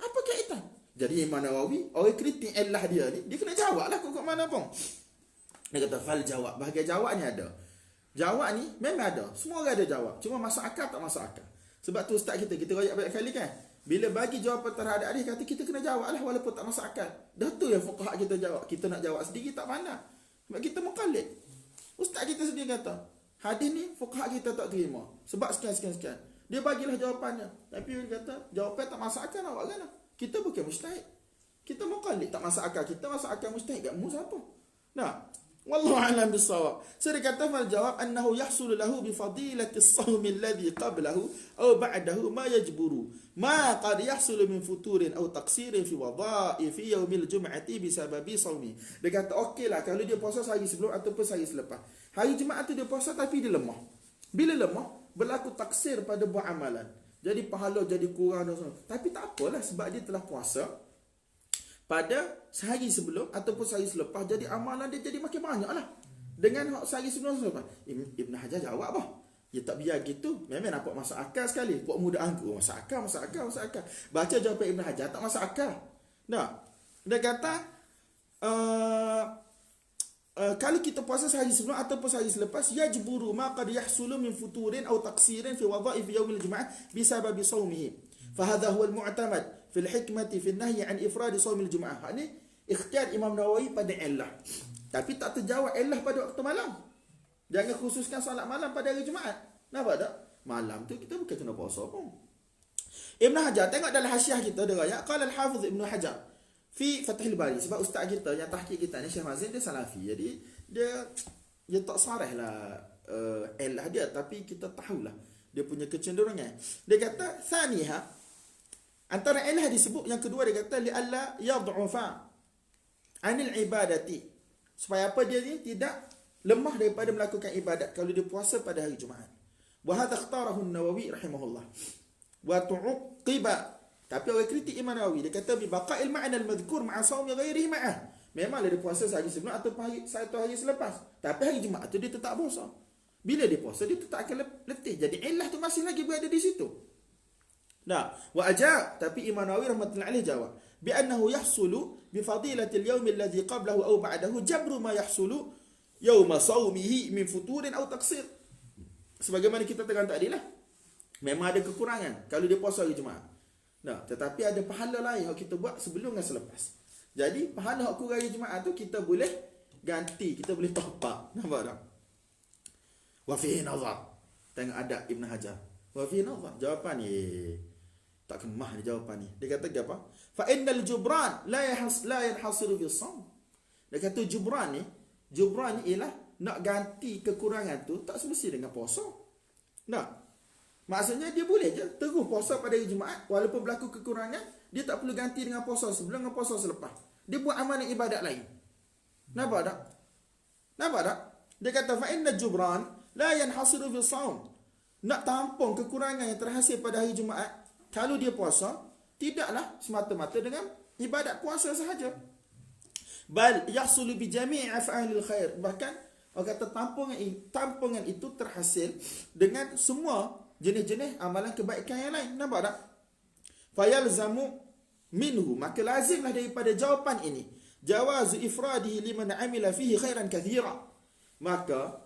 Apa kaitan? Jadi Imam Nawawi, orang kritik illah dia ni, dia kena jawab lah kok mana pun. Dia kata fal jawab, bahagian jawab ni ada. Jawab ni memang ada, semua orang ada jawab. Cuma masuk akal tak masuk akal. Sebab tu ustaz kita royak banyak kali kan, bila bagi jawapan terhadap dia kata kita kena jawab lah walaupun tak masuk akal. Dah tu yang fuqaha kita jawab. Kita nak jawab sendiri tak pandai. Sebab kita muqallid. Ustaz kita sendiri kata hadis ni fuqaha kita tak terima sebab sekian. Dia bagilah jawapannya, tapi dia kata jawapan tak masuk akal, nak buat kan? Kita bukan mujtahid. Kita muqallid, tak masuk akal. Kita masuk akal mujtahid, kat mu siapa? Nah, wallahu a'lam bissawab. So dia kata fal jawab annahu yahsulu lahu bi fadilati as-sawm alladhi qablahu aw ba'dahu ma yajburu ma qad yahsulu min futurin aw taqsirin fi wadha'ifi yawmil jum'ati bi sababi sawmi. Dia kata okeylah kalau dia puasa sehari sebelum ataupun sehari selepas. Hari Jumaat tu dia puasa tapi dia lemah. Bila lemah, berlaku taksir pada buat amalan. Jadi pahala jadi kurang dan sebagainya. Tapi tak apalah sebab dia telah puasa pada sehari sebelum ataupun sehari selepas, jadi amalan dia jadi makin banyak lah dengan sehari sebelum selepas. Ibn Hajar jawab apa? Ya tak biar gitu, memang nampak masuk akal sekali. Buat muda angku, masuk akal. Baca jawapan Ibn Hajar tak masuk akal. Nah, dia kata kalau kita puasa sehari sebelum ataupun sehari selepas, yajburu ma qad yahsulu min futurin aw taqsirin fi wadha'if yawmil jum'ah bisababi sawmihi. Fahadha huwa al-mu'tamad fi al-hikmati fi an-nahy an ifrad sawmil jum'ah. Ini ikhtiar Imam Nawawi pada illah. Tapi tak terjawab illah pada waktu malam. Jangan khususkan solat malam pada hari Jumaat. Nampak tak? Malam tu kita bukan kena puasa pun. Ibn Hajar, tengok dalam hasiah kita dia raya, qala al-Hafiz Ibn Hajar fi Fathul Bari. Sebab ustaz kita yang tahqiq kita ni Syekh Mazin, dia salafi. Jadi dia tak sarah lah illah dia, tapi kita tahulah dia punya kecenderungan. Dia kata thaniha, antara illah disebut yang kedua, dia kata li alla yad'ufa anil ibadati, supaya apa dia ni tidak lemah daripada melakukan ibadat kalau dia puasa pada hari Jumaat. Wa hadha ikhtarahu an-Nawawi rahimahullah. Wa tu'qiba, tapi orang kritik Imam Nawawi, dia kata bi baqa'il ma'na al-madhkur ma'a sawmi ghairihi ma'ah. Memanglah dia puasa sehari sebelum atau satu hari selepas, tapi hari Jumaat tu dia tetap puasa. Bila dia puasa dia tetap akan letih. Jadi illah tu masih lagi berada di situ. Nah, wa ajab, tapi Imam Nawawi rahmatullahi alaihi jawab bi annahu yahsulu bi fadilati al-yawm alladhi qablahu aw ba'dahu jabru ma yahsulu yawma sawmihi min futurin aw taqsir. Sebagaimana kita tekan tadi lah, memang ada kekurangan kalau dia puasa hari Jumaat. Nah, tetapi ada pahala lain yang kita buat sebelum dan selepas. Jadi pahala hak kurang hari Jumaat tu kita boleh ganti, kita boleh top up. Nampak tak? Wa fihi nazar. Tengok adab Ibn Hajar. Wa fihi nazar. Jawapan ni tak kemah ni jawapan ni. Dia kata apa? Fa innal jubran la yanhasiru fi shaum. Dia kata jubran ni ialah nak ganti kekurangan tu tak semesti dengan puasa. Nah, maksudnya dia boleh je terus puasa pada hari Jumaat walaupun berlaku kekurangan, dia tak perlu ganti dengan puasa sebelum dengan puasa selepas. Dia buat amalan ibadat lain. Nampak tak? Nampak tak? Dia kata fa inna jubran la yanhasiru fi shaum. Nak tampung kekurangan yang terhasil pada hari Jumaat, kalau dia puasa, tidaklah semata-mata dengan ibadat puasa sahaja. Bal yahsulu bi jami' af'alil khair. Bahkan orang kata tampungan itu terhasil dengan semua jenis-jenis amalan kebaikan yang lain. Nampak tak? Fayalzamu minhu, maka lazimlah daripada jawapan ini jawazu ifradihi liman amila fihi khairan kathira. Maka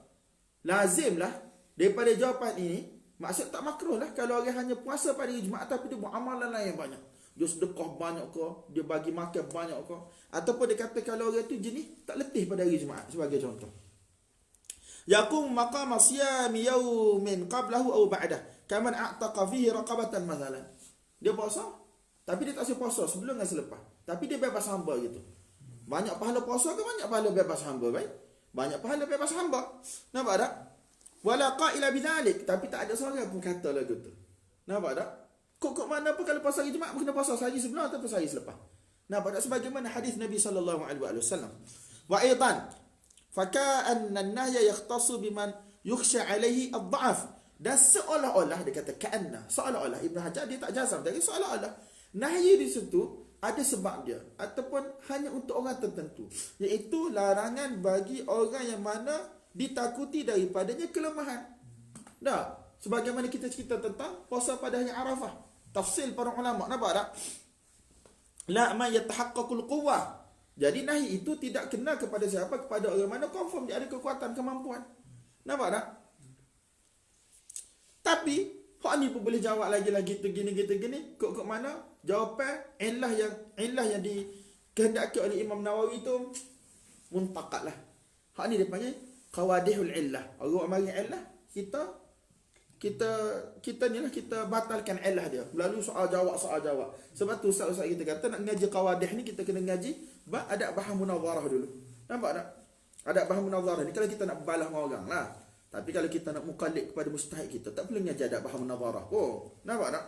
lazimlah daripada jawapan ini, maksud tak makruh lah kalau orang hanya puasa pada hari Jumaat tapi dia buat amalan lain yang banyak. Dia sedekah banyak ke, dia bagi makan banyak ke, ataupun dia kata kalau orang tu jenis tak letih pada hari Jumaat sebagai contoh. Yaqum maqama siyami yawmin qablahu aw ba'dah kaman a'taqa fihi raqabatan mathalan. Dia puasa tapi dia tak sempat puasa sebelum dan selepas, tapi dia bebas hamba gitu. Banyak pahala puasa ke banyak pahala bebas hamba, baik? Banyak pahala bebas hamba. Nampak tak? Wala qaila bidzalik, tapi tak ada seorang pun kata lagu tu. Nampak tak? Kok mana apa kalau puasa hari Jumaat kena puasa sehari sebelum atau sehari selepas? Nampak tak? Sebagaimana hadis Nabi sallallahu alaihi wasallam. Wa aidan faka'anna an-nahya yakhtassu biman yukhsha alaihi ad-dha'af. Dan seolah-olah dia kata ka'anna, seolah-olah Ibn Hajar dia tak jazam, tapi seolah-olah nahyi di situ ada sebab dia ataupun hanya untuk orang tertentu, iaitu larangan bagi orang yang mana ditakuti daripadanya kelemahan. Dah, sebagaimana kita cerita tentang puasa pada hari Arafah, tafsil para ulama, nampak tak? La ma yatahaqqaqul quwwah. Jadi nahi itu tidak kena kepada siapa? Kepada orang mana confirm dia ada kekuatan, kemampuan. Nampak tak? Tapi hak ni pun boleh jawab lagi-lagi tu gini. Kok mana? Jawapan illah yang dikehendaki oleh Imam Nawawi tu muntaqad lah. Hak ni dia panggil qawadihul illah. Orang mari illah, kita ni lah kita batalkan illah dia melalui soal jawab. Sebab tu ustaz-ustaz kita kata nak ngaji qawadih ni kita kena ngaji adab bahas munazarah dulu. Nampak tak? Adab bahas munazarah ni kalau kita nak balas dengan orang lah. Tapi kalau kita nak mukallid kepada mustahid kita tak perlu ngaji adab bahas munazarah. Oh, nampak tak?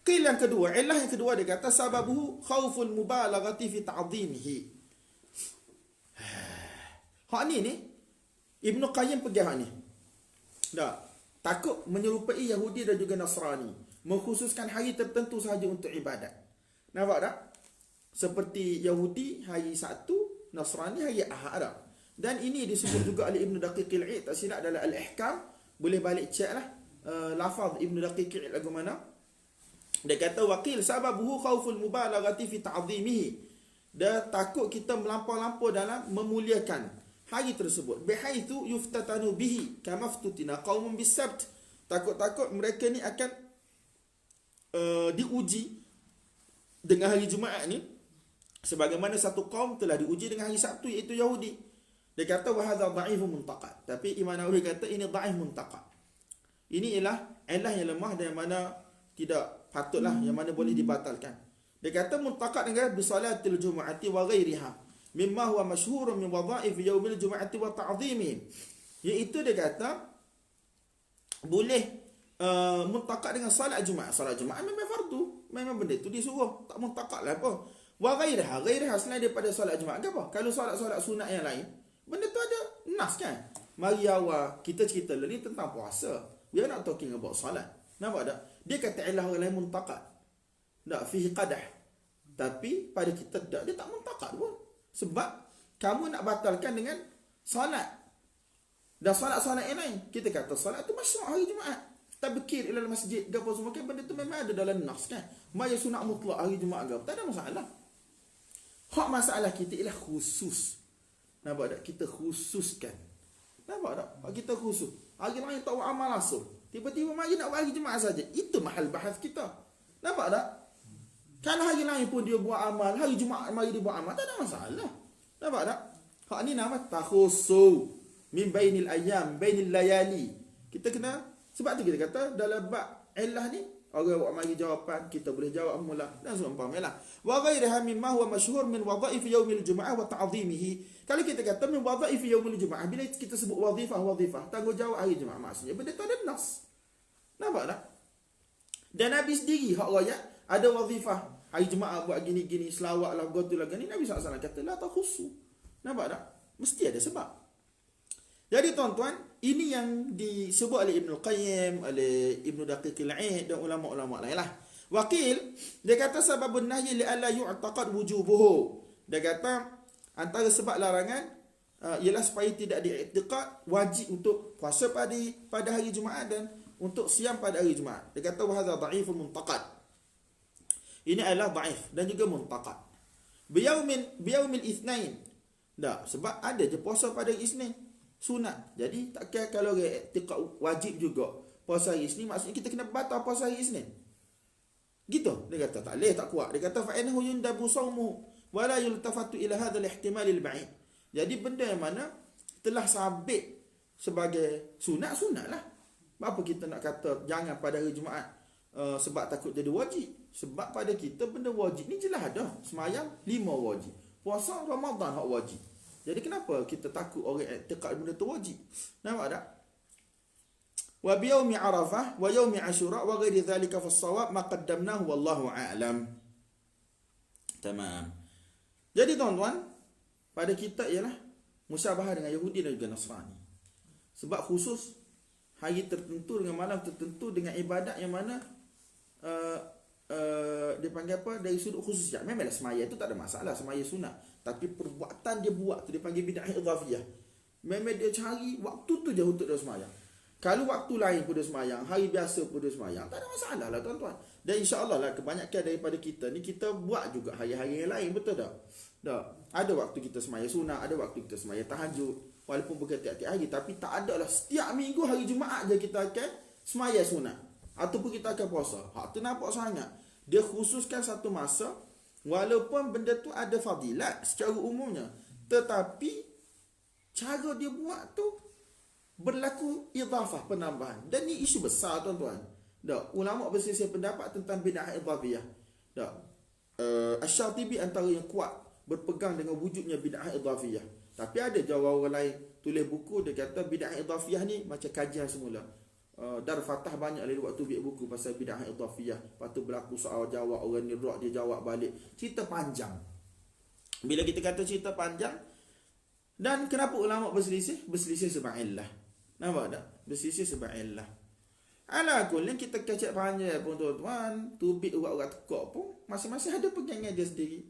Qil yang kedua, illah yang kedua dia kata sababuhu khauful mubalaghati fi ta'dhimihi. Hak ni Ibn Qayyim pergi hak ni. Dah, takut menyerupai Yahudi dan juga Nasrani, mengkhususkan hari tertentu sahaja untuk ibadat. Nampak tak? Seperti Yahudi hari Sabtu, Nasrani hari Ahad dah. Dan ini disebut juga oleh Ibn Daqiqil 'Id, tak silap dalam Al-Ihkam, boleh balik cek lah lafaz Ibn Daqiqil 'Id lagu mana. Dia kata waqil sababuhu khauful mubalaghati fi ta'dhimihi. Dia takut kita melampau-lampau dalam memuliakan hari tersebut. Bihaitsu yuftatanu bihi kama ftutina qaumun bis-sabt. Takut-takut mereka ni akan diuji dengan hari Jumaat ni sebagaimana satu kaum telah diuji dengan hari Sabtu iaitu Yahudi. Dia kata wa hadza dha'ifun muntaqad. Tapi Imam Nawawi kata ini dha'if muntaqad. Ini ialah illah yang lemah dan yang mana tidak patutlah, yang mana boleh dibatalkan. Dia kata muntaqad dengan bi salatil jumu'ati wa ghairiha mimma huwa masyhurun min wadha'if yaumil jumu'ati wa ta'dhimi. Iaitu dia kata boleh muntaqad dengan salat Jumaat. Salat Jumaat memang fardu, memang benda itu disuruh, tak muntaqad lah apa. Wa ghairiha selain daripada salat Jumaat apa? Kalau solat-solat sunat yang lain, benda tu ada nas kan? Mari awal kita cerita ni tentang puasa. We are not talking about salat. Nampak tak? Dia kata ilah orang lain muntaqad. Tak, fihi qadah. Tapi pada kita tak, dia tak muntaqad pun. Sebab kamu nak batalkan dengan salat. Dan salat-salat yang lain. Kita kata salat tu masyru' hari Jumaat. Tabkir ila masjid. Gapa semua kan benda tu memang ada dalam nas kan. Maya sunat mutlak hari Jumaat gapa. Tak ada masalah. Hak masalah kita ialah khusus. Nampak tak? Kita khususkan. Nampak tak? Kita khusus. Hari lain tak buat amal langsung. Tiba-tiba mari nak buat hari Jumaat saja. Itu mahal bahas kita. Nampak tak? Kalau hari lain pun dia buat amal, hari Jumaat mari dia buat amal, tak ada masalah. Nampak tak? Hak ni nama takhusu min bainil ayyam, bainil layali. Kita kena, sebab tu kita kata dalam bab illah ni, orang buat mari jawapan, kita boleh jawab mula dan seumpamanya lah. Wa ghairiha mimma huwa masyhur min wadhaif yaumil jumu'ah wa ta'zimihi. Kalau kita kata min wadhaif yaumil jumu'ah, bila kita sebut wazifah, tanggungjawab hari Jumaat, maksudnya benda tu ada nas. Nampak tak? Dan Nabi sendiri hak royak ada wazifah hari Jumaat buat gini-gini, selawat lah, betul lah gini. Nabi SAW kata la takhusu. Nampak tak? Mesti ada sebab. Jadi tuan-tuan, ini yang disebut oleh Ibn Qayyim, oleh Ibn Daqiqil Aid dan ulama-ulama lain lah. Wakil, dia kata sababun nahyi li'alla yu'taqad wujubuhu. Dia kata antara sebab larangan ialah supaya tidak diiktikad wajib untuk puasa pada hari Jumaat dan untuk siam pada hari Jumaat. Dia kata wahadha dha'ifun muntaqad. Ini adalah dhaif dan juga muntaqad. Biyaumil itsnain. Tak, sebab ada je puasa pada hari Isnin. Sunat. Jadi tak kira kalau iktikad wajib juga puasa hari Isnin, maksudnya kita kena batal puasa hari Isnin. Gitu. Dia kata tak boleh, tak kuat. Dia kata fa innahu yundabu sawmuhu wa la yultafatu ila hadha al-ihtimal al-ba'id. Jadi benda yang mana telah sabit sebagai sunat lah. Apa kita nak kata jangan pada hari Jumaat sebab takut jadi wajib? Sebab pada kita benda wajib ni jelas ada. Semayang 5 wajib. Puasa Ramadan hak wajib. Jadi kenapa kita takut orang i'tiqad benda tu wajib? Nampak tak? Wa bi yaumi Arafah wa yaumi Ashura wa ghairi dhalika fa as-shawab ma qaddamnahu wallahu a'lam. Tamam. Jadi tuan-tuan, pada kita ialah musyabahah dengan Yahudi dan juga Nasrani. Sebab khusus hari tertentu dengan malam tertentu dengan ibadat yang mana dia panggil apa, dari sudut khusus. Memanglah semaya itu tak ada masalah, semaya sunat, tapi perbuatan dia buat tu dia panggil bid'ah idhafiyah. Memang dia cari waktu tu je untuk dia semaya. Kalau waktu lain pun dia semayang, hari biasa pun dia semayang, tak ada masalah lah tuan-tuan. Dan insya-Allah lah kebanyakan daripada kita ni kita buat juga hari-hari yang lain, betul tak? Tak. Ada waktu kita semaya sunat, ada waktu kita semaya tahajud, walaupun bukan tiap-tiap hari, tapi tak ada lah setiap minggu hari Jumaat je kita akan semaya sunat ataupun kita akan puasa. Hak tu nampak sangat. Dia khususkan satu masa, walaupun benda tu ada fadilat secara umumnya, tetapi cara dia buat tu berlaku idhafah, penambahan. Dan ni isu besar tuan-tuan. Tak, ulama berselisih pendapat tentang bid'ah idhafiyah. Tak. Asy-Syatibi antara yang kuat berpegang dengan wujudnya bid'ah idhafiyah. Tapi ada jawab orang lain tulis buku dia kata bid'ah idhafiyah ni macam kajian semula. Dar Fatah banyak lalu waktu biar buku pasal bid'ah idhafiyah. Lepas tu berlaku soal jawab, orang ni rock dia jawab balik. Cerita panjang. Bila kita kata cerita panjang, dan kenapa ulama berselisih? Berselisih sebab illah. Nampak tak? Berselisih sebab illah. Ala kullin kita kecek panjang pun tuan-tuan, tubik urat-urat tekak pun masing-masing ada pegangan dia sendiri.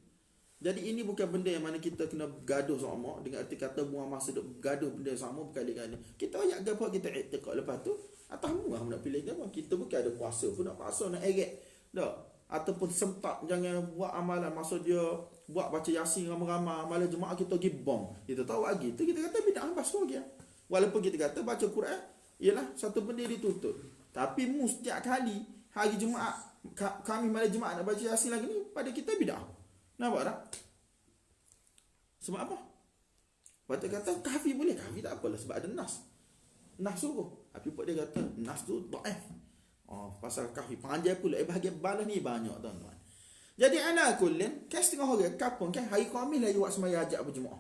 Jadi ini bukan benda yang mana kita kena gaduh sama dengan arti kata buang masa duk gaduh benda sama berkali-kali. Kita ayat gapo kita iktikad, lepas tu atas murah nak pilih gapo. Kita bukan ada puasa pun nak paksa nak eret. Tak. Ataupun sempat jangan buat amalan masa dia buat baca Yasin ramai-ramai, malam Jumaat kita pergi bom. Kita tahu lagi tu kita kata bid'ah basuh dia. Walaupun kita kata baca Quran ialah satu benda dituntut. Tapi setiap kali hari Jumaat kami malam Jumaat nak baca Yasin lagi ni pada kita bid'ah. Nampak tak? Sebab apa? Lepas kata kahfi boleh. Kahfi tak apalah sebab ada nas. Nas suruh. Tapi pun dia kata nas tu dhaif. Pasal kahfi panjang pula. Bahagian balas ni banyak tuan-tuan. Jadi ala kullin, kan setengah orang kapung kan hari Khamis lah buat semaya hajat berjemaah.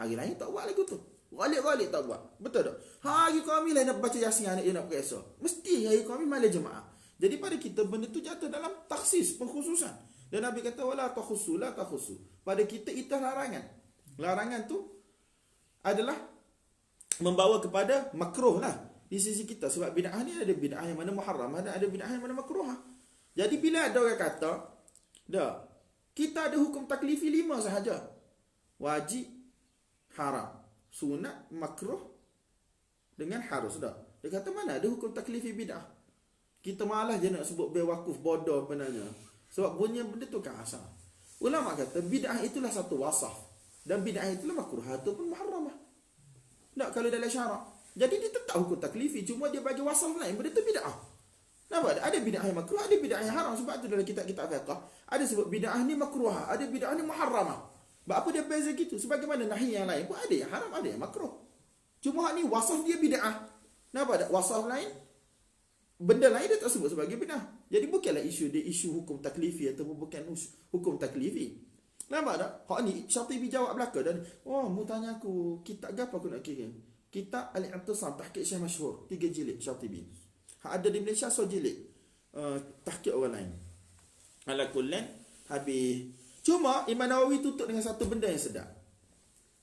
Hari lain tak buat lagi tu. Galik-galik tak buat. Betul tak? Hari Khamis lah nak baca Yasin anak dia nak periksa. Mesti hari Khamis malam jemaah. Jadi pada kita benda tu jatuh dalam taksis, pengkhususan. Dan Nabi kata wala takhussu la takhussu. Pada kita itu larangan. Larangan tu adalah membawa kepada makruh lah di sisi kita. Sebab bid'ah ni ada bid'ah yang mana muharram, ada bid'ah yang mana makruh. Jadi bila ada orang kata, dah, kita ada hukum taklifi 5 sahaja. Wajib, haram, sunat, makruh dengan harus dah. Dia kata mana ada hukum taklifi bid'ah. Kita malah je nak sebut berwakuf bodoh benarnya. Sebab bunyi benda tu kan asal. Ulama kata bid'ah itulah satu wasaf. Dan bid'ah itulah makruh ataupun muharramah. Tak kalau dalam syarak. Jadi dia tetap hukum taklifi, cuma dia bagi wasaf lain, benda tu bid'ah. Nampak? Ada bid'ah yang makruh, ada bid'ah yang haram. Sebab tu dalam kitab-kitab fiqh ada sebut bid'ah ni makruh, ada bid'ah ni muharramah. Sebab apa dia beza gitu? Sebagaimana nahi yang lain pun ada yang haram, ada yang makruh. Cuma hak ni wasaf dia bid'ah. Nampak tak? Wasaf lain, benda lain dia tak sebut sebagai bid'ah. Jadi bukanlah isu dia isu hukum taklifi ataupun bukan hukum taklifi. Nampak tak? Hak ni Syatibi jawab belaka dan mu tanya aku kitab apa aku nak kira? Kitab Al-I'tisam tahqiq Syekh Masyhur 3 jilid Syatibi. Hak ada di Malaysia so jilid. Tahqiq orang lain. Ala kullan habis. Cuma Imam Nawawi tutup dengan satu benda yang sedap.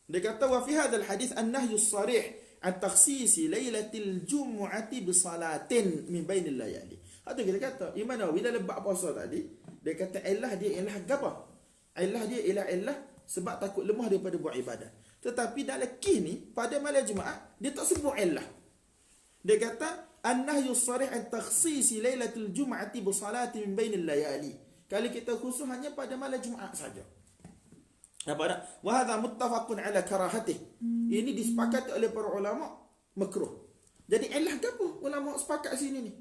Dia kata wa fi hadzal hadis an-nahyu as-sarih an takhsisi lailatul jumu'ati bi salatin min bainil layali. Atau kita kata Imam Nawawi dalam bab puasa tadi, dia kata illah dia ialah apa? Illah dia ialah sebab takut lemah daripada buat ibadat. Tetapi dalam kisah ni pada malam Jumaat dia tak sebut illah. Dia kata an-nahyu as-sarih an takhsisi lailatul jumu'ati bi salatin min bainil layali. Kalau kita khusus hanya pada malam Jumaat saja. Apa dak? Wa hadha muttafaqun ala karahatihi. Ini disepakati oleh para ulama makruh. Jadi illah apa ulama sepakat sini ni?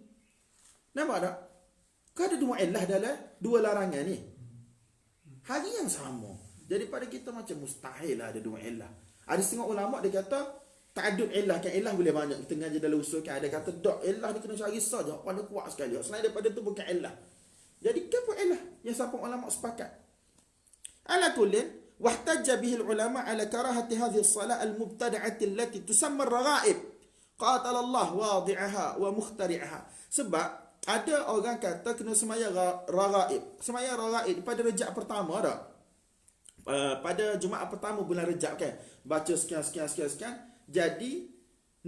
Nampak tak? Kau ada dua illah dalam dua larangan ni. Hari yang sama. Jadi pada kita macam mustahil lah ada dua illah. Ada setengah ulama dia kata ta'addud illah, kan illah boleh banyak. Kita ngaji dalam usul kan ada kata dak illah ni kena cari saja pada kuat sekali. Selain daripada tu bukan illah. Jadi apa illah yang siapa ulama sepakat? Ala kullin wahtajja bihi ulama ala karahati hadhihi as-salah al-mubtada'ati allati tusamma ar-raghaib. Qatala Allah wadi'aha wa mukhtari'aha. Sebab ada orang kata kena semaya raghaib. Semaya raghaib pada rejab pertama dah. Pada Jumaat pertama bulan Rejab kan. Baca sekian. Jadi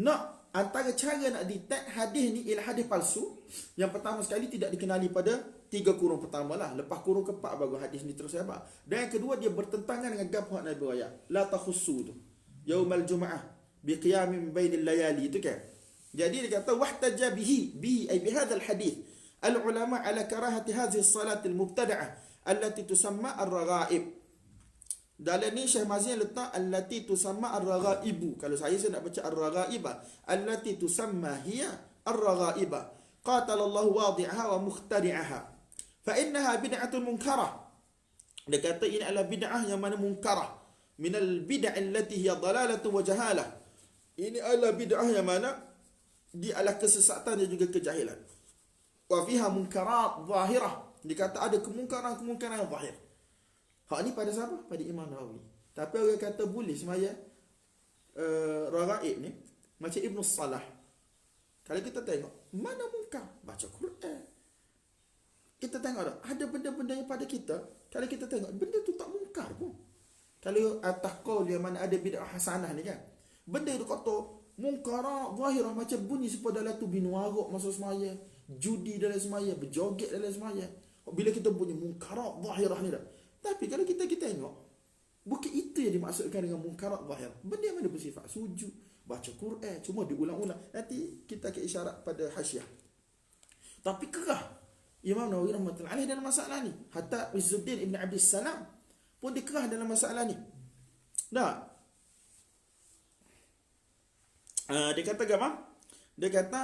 nak antara cara nak detect hadis ni ialah hadis palsu. Yang pertama sekali tidak dikenali pada 3 kurung pertama lah. Lepas kurung keempat baru hadis ni terus hebat. Dan yang kedua dia bertentangan dengan gapo Nabi riwayat. La takhussu tu. Yaumal Jum'ah biqiyamin bainil layali tu kan. Jadi dia kata wahtaja bihi ay bihadzal hadis al ulama ala karahati hadhihi as-salat al-mubtada'ah allati tusamma ar-raghaib. Dalam ni Syekh Mazin letak allati tusamma ar-raghaibu. Kalau saya nak baca ar-raghaiba, allati tusamma hiya ar-raghaiba. Qatala Allah wadi'aha wa mukhtari'aha. Fa innaha bid'atun munkarah. Dia kata ini adalah bid'ah yang mana munkarah. Minal bid'ah allati hiya dalalatu wa jahalah. Ini adalah bid'ah yang mana dia adalah kesesatan dan juga kejahilan. Wa fiha munkarat zahirah. Dia kata ada kemungkaran yang zahir. Hak ni pada siapa? Pada Imam Nawawi. Tapi orang kata boleh semaya raghaib ni macam Ibn Salah. Kalau kita tengok mana mungkar, baca Quran. Kita tengok ada benda-benda yang pada kita, kalau kita tengok benda tu tak mungkar pun. Kalau atas qaul yang mana ada bid'ah hasanah ni kan. Benda tu kata mungkar zahirah macam bunyi sepeda dalam tu minum arak masa semaya, judi dalam semaya, berjoget dalam semaya. Bila kita bunyi mungkar zahirah ni dah. Tapi kalau kita tengok, bukan itu yang dimaksudkan dengan munkarat zahir. Benda yang mana bersifat sujud, baca Quran, cuma diulang-ulang. Nanti kita akan isyarat pada hasyiah. Tapi kerah Imam Nawawi rahmatullahi alaih dalam masalah ni. Hatta Izzuddin Ibn Abdis Salam pun dikerah dalam masalah ni. Dah. Dia kata apa? Dia kata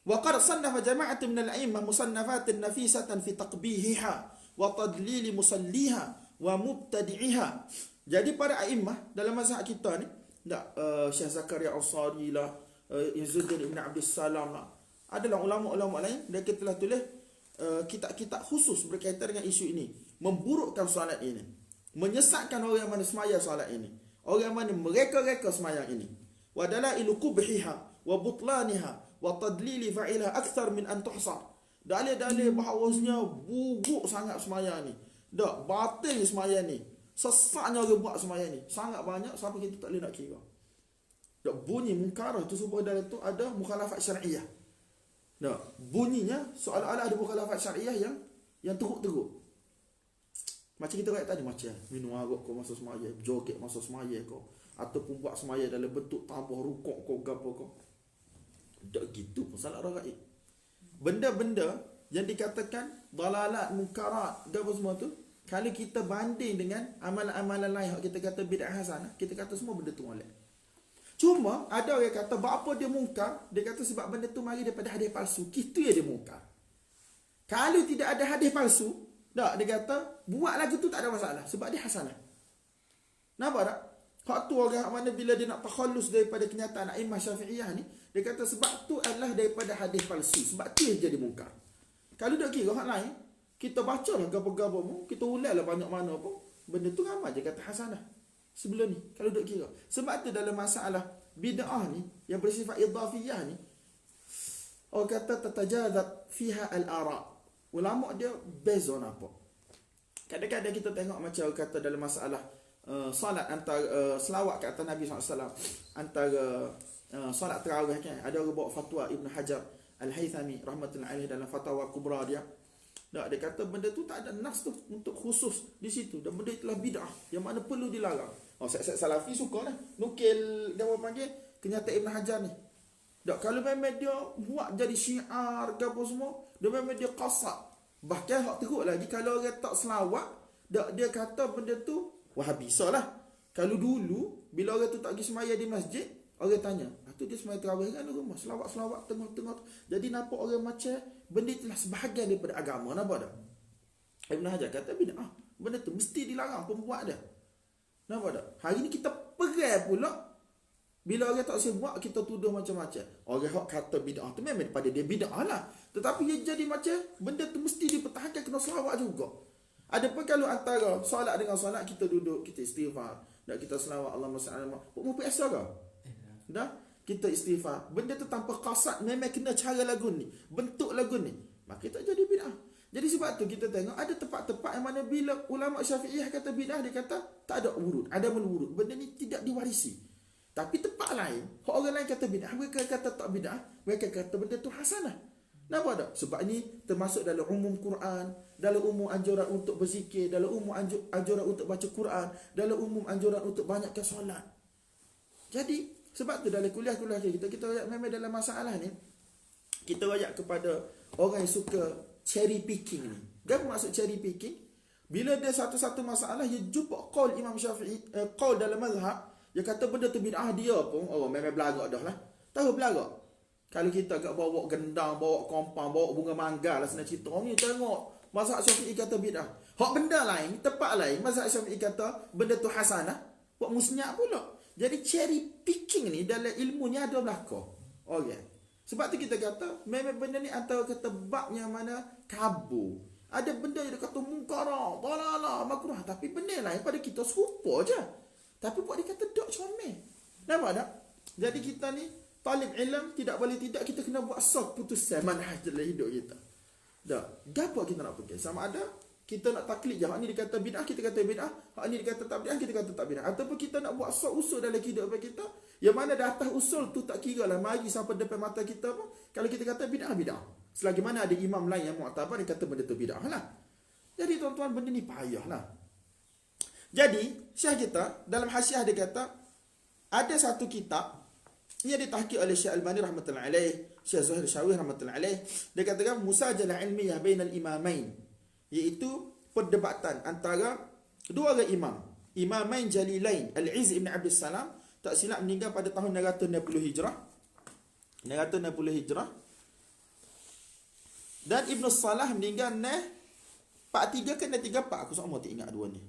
wa qad sannafa jama'atun min al-a'immah musannafatin nafisatan fi taqbihiha wa tadlil musalliha wa mubtadi'iha. Jadi para a'immah dalam mazhab kita ni, Syekh Zakaria Al-Sari lah, Izzuddin Ibn Abdis Salam lah, adalah ulama-ulama lain dan kita telah tulis kitab-kitab khusus berkaitan dengan isu ini, memburukkan solat ini, menyesatkan orang yang mana semaya solat ini, orang yang mana mereka-reka semayang ini, wa dalailu qubhiha wa butlaniha wa tadlil fa'ilaha akthar min an tuhsar. Dalil-dalil bahawasnya buruk sangat semaya ni. Dak batil semaya ni. Sesatnya orang buat semaya ni. Sangat banyak sampai kita tak boleh nak kira. Tak, bunyi munkarah tu sebab dalam tu ada mukhalafat syariah. Tak, bunyinya seolah-olah ada mukhalafat syariah yang teruk-teruk. Macam kita kata tadi, macam minum arak kau masa semaya, joget masa semaya kau, ataupun buat semaya dalam bentuk tambah rukuk kau gapo kau. Tak gitu pun salat ragaib. Benda-benda yang dikatakan dalalat, munkarat, gapo semua tu, kalau kita banding dengan amalan-amalan lain yang kita kata bid'ah hasanah, kita kata semua benda tu molek. Cuma ada orang kata apa dia mungkar, dia kata sebab benda tu mari daripada hadis palsu. Itu yang dia mungkar. Kalau tidak ada hadis palsu, tak, dia kata buat lagu tu tak ada masalah sebab dia hasanah. Nampak tak? Hak tu orang mana bila dia nak takhallus daripada kenyataan A'immah Syafi'iyah ni, dia kata sebab tu adalah daripada hadis palsu. Sebab tu yang jadi mungkar. Kalau tak kira hak lain, kita baca lah gapo-gapo mu, kita ulang lah banyak mana pun, benda tu ramai je kata hasanah. Sebelum ni, kalau duk kira. Sebab tu dalam masalah bid'ah ni, yang bersifat idhafiyah ni, orang kata tatajazat fiha al-ara'. Ulama' dia based on apa? Kadang-kadang kita tengok macam orang kata dalam masalah salat antara selawat ke atas Nabi SAW, antara salat tarawih kan. Ada orang bawa fatwa Ibn Hajar Al-Haythami rahmatullahi alaihi dalam fatwa kubra dia. Tak, dia kata benda tu tak ada nas tu untuk khusus di situ, dan benda itulah bid'ah yang mana perlu dilarang. Set Salafi suka lah nukil dia orang panggil kenyataan Ibn Hajar ni. Tak, kalau memang dia buat jadi syiar ke apa semua, dia memang dia qasad. Bahkan hak teruk lagi kalau orang tak selawat, tak, dia kata benda tu wahabisa lah. Kalau dulu bila orang tu tak pergi semaya di masjid, orang tanya, tu dia semaya tarawih kan rumah, selawat-selawat tengah-tengah. Jadi nampak orang macam benda itulah sebahagian daripada agama. Nampak tak? Ibn Hajar kata bid'ah. Benda tu mesti dilarang pembuat dia. Nampak tak? Hari ni kita perai pula, bila orang tak buat, kita tuduh macam-macam. Orang hak kata bid'ah tu memang daripada dia bid'ah lah. Tetapi dia jadi macam benda tu mesti dipertahankan, kena selawat juga. Adapun kalau antara solat dengan solat, kita duduk, kita istighfar, dan kita selawat Allahumma salli ala Muhammad, mau biasa ke? Dah? Kita istighfar. Benda tu tanpa qasad, memang kena cara lagu ni, bentuk lagu ni, maka tak jadi bid'ah. Jadi sebab tu kita tengok ada tempat-tempat yang mana bila ulama Syafi'iyah kata bid'ah, dia kata tak ada urut, ada melurut. Benda ni tidak diwarisi. Tapi tempat lain, orang lain kata bid'ah, mereka kata tak bid'ah, mereka kata benda tu hasanah. Nampak tak? Sebab ni termasuk dalam umum Quran, dalam umum anjuran untuk berzikir, dalam umum anjuran untuk baca Quran, dalam umum anjuran untuk banyakkan solat. Jadi sebab tu dalam kuliah-kuliah kita memang dalam masalah ni, kita rayak kepada orang yang suka cherry picking ni. Apa maksud cherry picking? Bila dia satu-satu masalah, dia jumpa qaul Imam Syafi'i, qaul dalam mazhab, dia kata benda tu bid'ah, dia pun memang belagak dah lah. Tahu belagak? Kalau kita agak bawa gendang, bawa kompang, bawa bunga mangga lah senang cerita, ni tengok mazhab Syafi'i kata bid'ah. Hak benda lain, tempat lain, mazhab Syafi'i kata benda tu hasanah, buat musnah pula. Jadi cherry picking ni dalam ilmu ni ada belakang. Okay. Sebab tu kita kata memang benda ni antara kata bab yang mana kabur. Ada benda yang dia kata mungkara, dalalah, makruh, tapi benda lain pada kita serupa je. Tapi buat dia kata dok comel. Nampak tak? Jadi kita ni talib ilm, tidak boleh tidak kita kena buat keputusan manhaj dalam hidup kita. Tak. Gapo kita nak pergi? Sama ada kita nak taklid je. Hak ni dikata bid'ah, kita kata bid'ah. Hak ni dikata tak bid'ah, kita kata tak bid'ah. Ataupun kita nak buat usul dalam kehidupan kita, yang mana dah atas usul tu tak kira lah mari sampai depan mata kita pun, kalau kita kata bid'ah, bid'ah. Selagi mana ada imam lain yang mu'tabar, dia kata benda tu bid'ah lah. Jadi tuan-tuan, benda ni payah lah. Jadi syekh kita dalam hasiah dia kata ada satu kitab yang ditahqiq oleh Syekh Albani rahmatullahi alaih, Syekh Zuhair Syawih rahmatullahi alaih. Dia katakan musajalah ilmiah bainal imamain, iaitu perdebatan antara dua orang imam, imamain jalilain, Al-Izz ibn Abdul Salam, tak silap meninggal pada tahun 960 Hijrah. 960 Hijrah. Dan Ibn Salah meninggal 43 ke 34, aku sama tak ingat dua ni.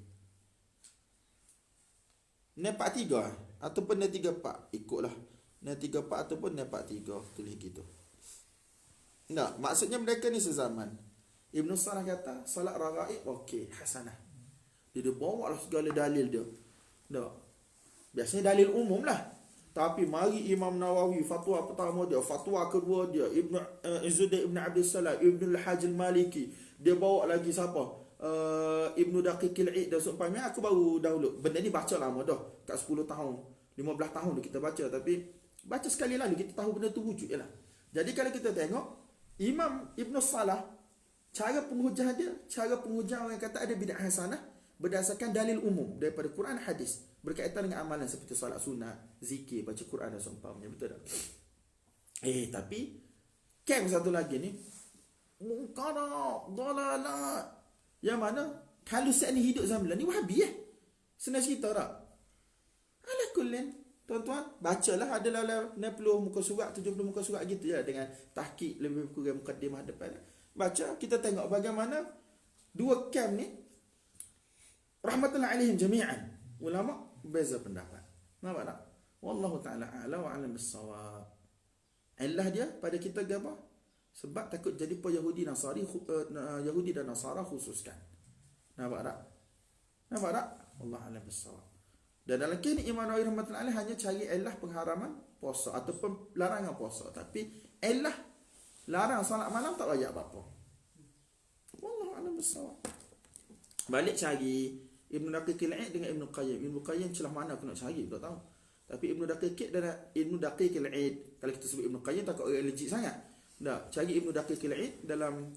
43 ataupun 34, ikutlah. 34 ataupun 43, tulis gitu. Tak, maksudnya mereka ni sezaman. Ibn Salah kata salat raghaib okey, hasanah. Dia bawa lah segala dalil dia. Tak. Biasanya dalil umum lah. Tapi mari Imam Nawawi fatwa pertama dia, fatwa kedua dia, Izzuddin Ibn Abdul Salam, Ibn Al-Hajj Al-Maliki, dia bawa lagi siapa? Ibn Daqiq Al-Id dan seumpamanya. Aku baru dahulu benda ni baca lama dah, kat 10 tahun 15 tahun dah kita baca, tapi baca sekali lalu kita tahu benda tu wujud ialah. Jadi kalau kita tengok Imam Ibn Salah, cara penghujah dia, cara penghujah orang kata ada bid'ah hasanah berdasarkan dalil umum daripada Quran hadis berkaitan dengan amalan seperti solat sunat, zikir, baca Quran dan seumpamanya, betul tak? Tapi camp satu lagi ni munkarat, dalalat, yang mana kalau saat ni hidup zaman ni Wahabi senang cerita tak? Ala kullin, tuan-tuan, bacalah adalah 60 muka surat, 70 muka surat gitu ya, dengan tahqiq lebih kurang mukadimah depan. Baca, kita tengok bagaimana dua camp ni rahmatullahi alaihim jami'an, ulama beza pendapat. Nampak tak? Wallahu ta'ala a'la wa 'alam bis-shawab. Allah dia pada kita apa? Sebab takut jadi Yahudi dan Nasara khususkan. Nampak tak? Nampak tak? Wallahu a'lam bis-shawab. Dan dalam kini Imam Nawawi rahmatullahi alaih hanya cari ilah pengharaman puasa ataupun larangan puasa, tapi ilah larang solat malam tak layak apa-apa. Wallahu a'lam bis-shawab. Balik cari Ibn Daqiq al-Aid dengan Ibn Qayyim. Ibn Qayyim celah mana aku nak cari tak tahu. Tapi Ibn Daqiq al-Aid, kalau kita sebut Ibn Qayyim takut orang legit sangat. Dah, cari Ibn Daqiq al-Aid dalam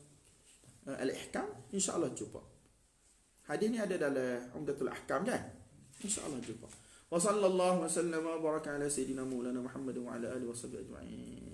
Al-Ihkam, insya-Allah jumpa. Hadis ni ada dalam Umdatul Ahkam kan? InsyaAllah jumpa. Wa sallallahu wa sallama wa baraka ala sayyidina Maulana Muhammad wa ala alihi wa sahbihi ajma'in.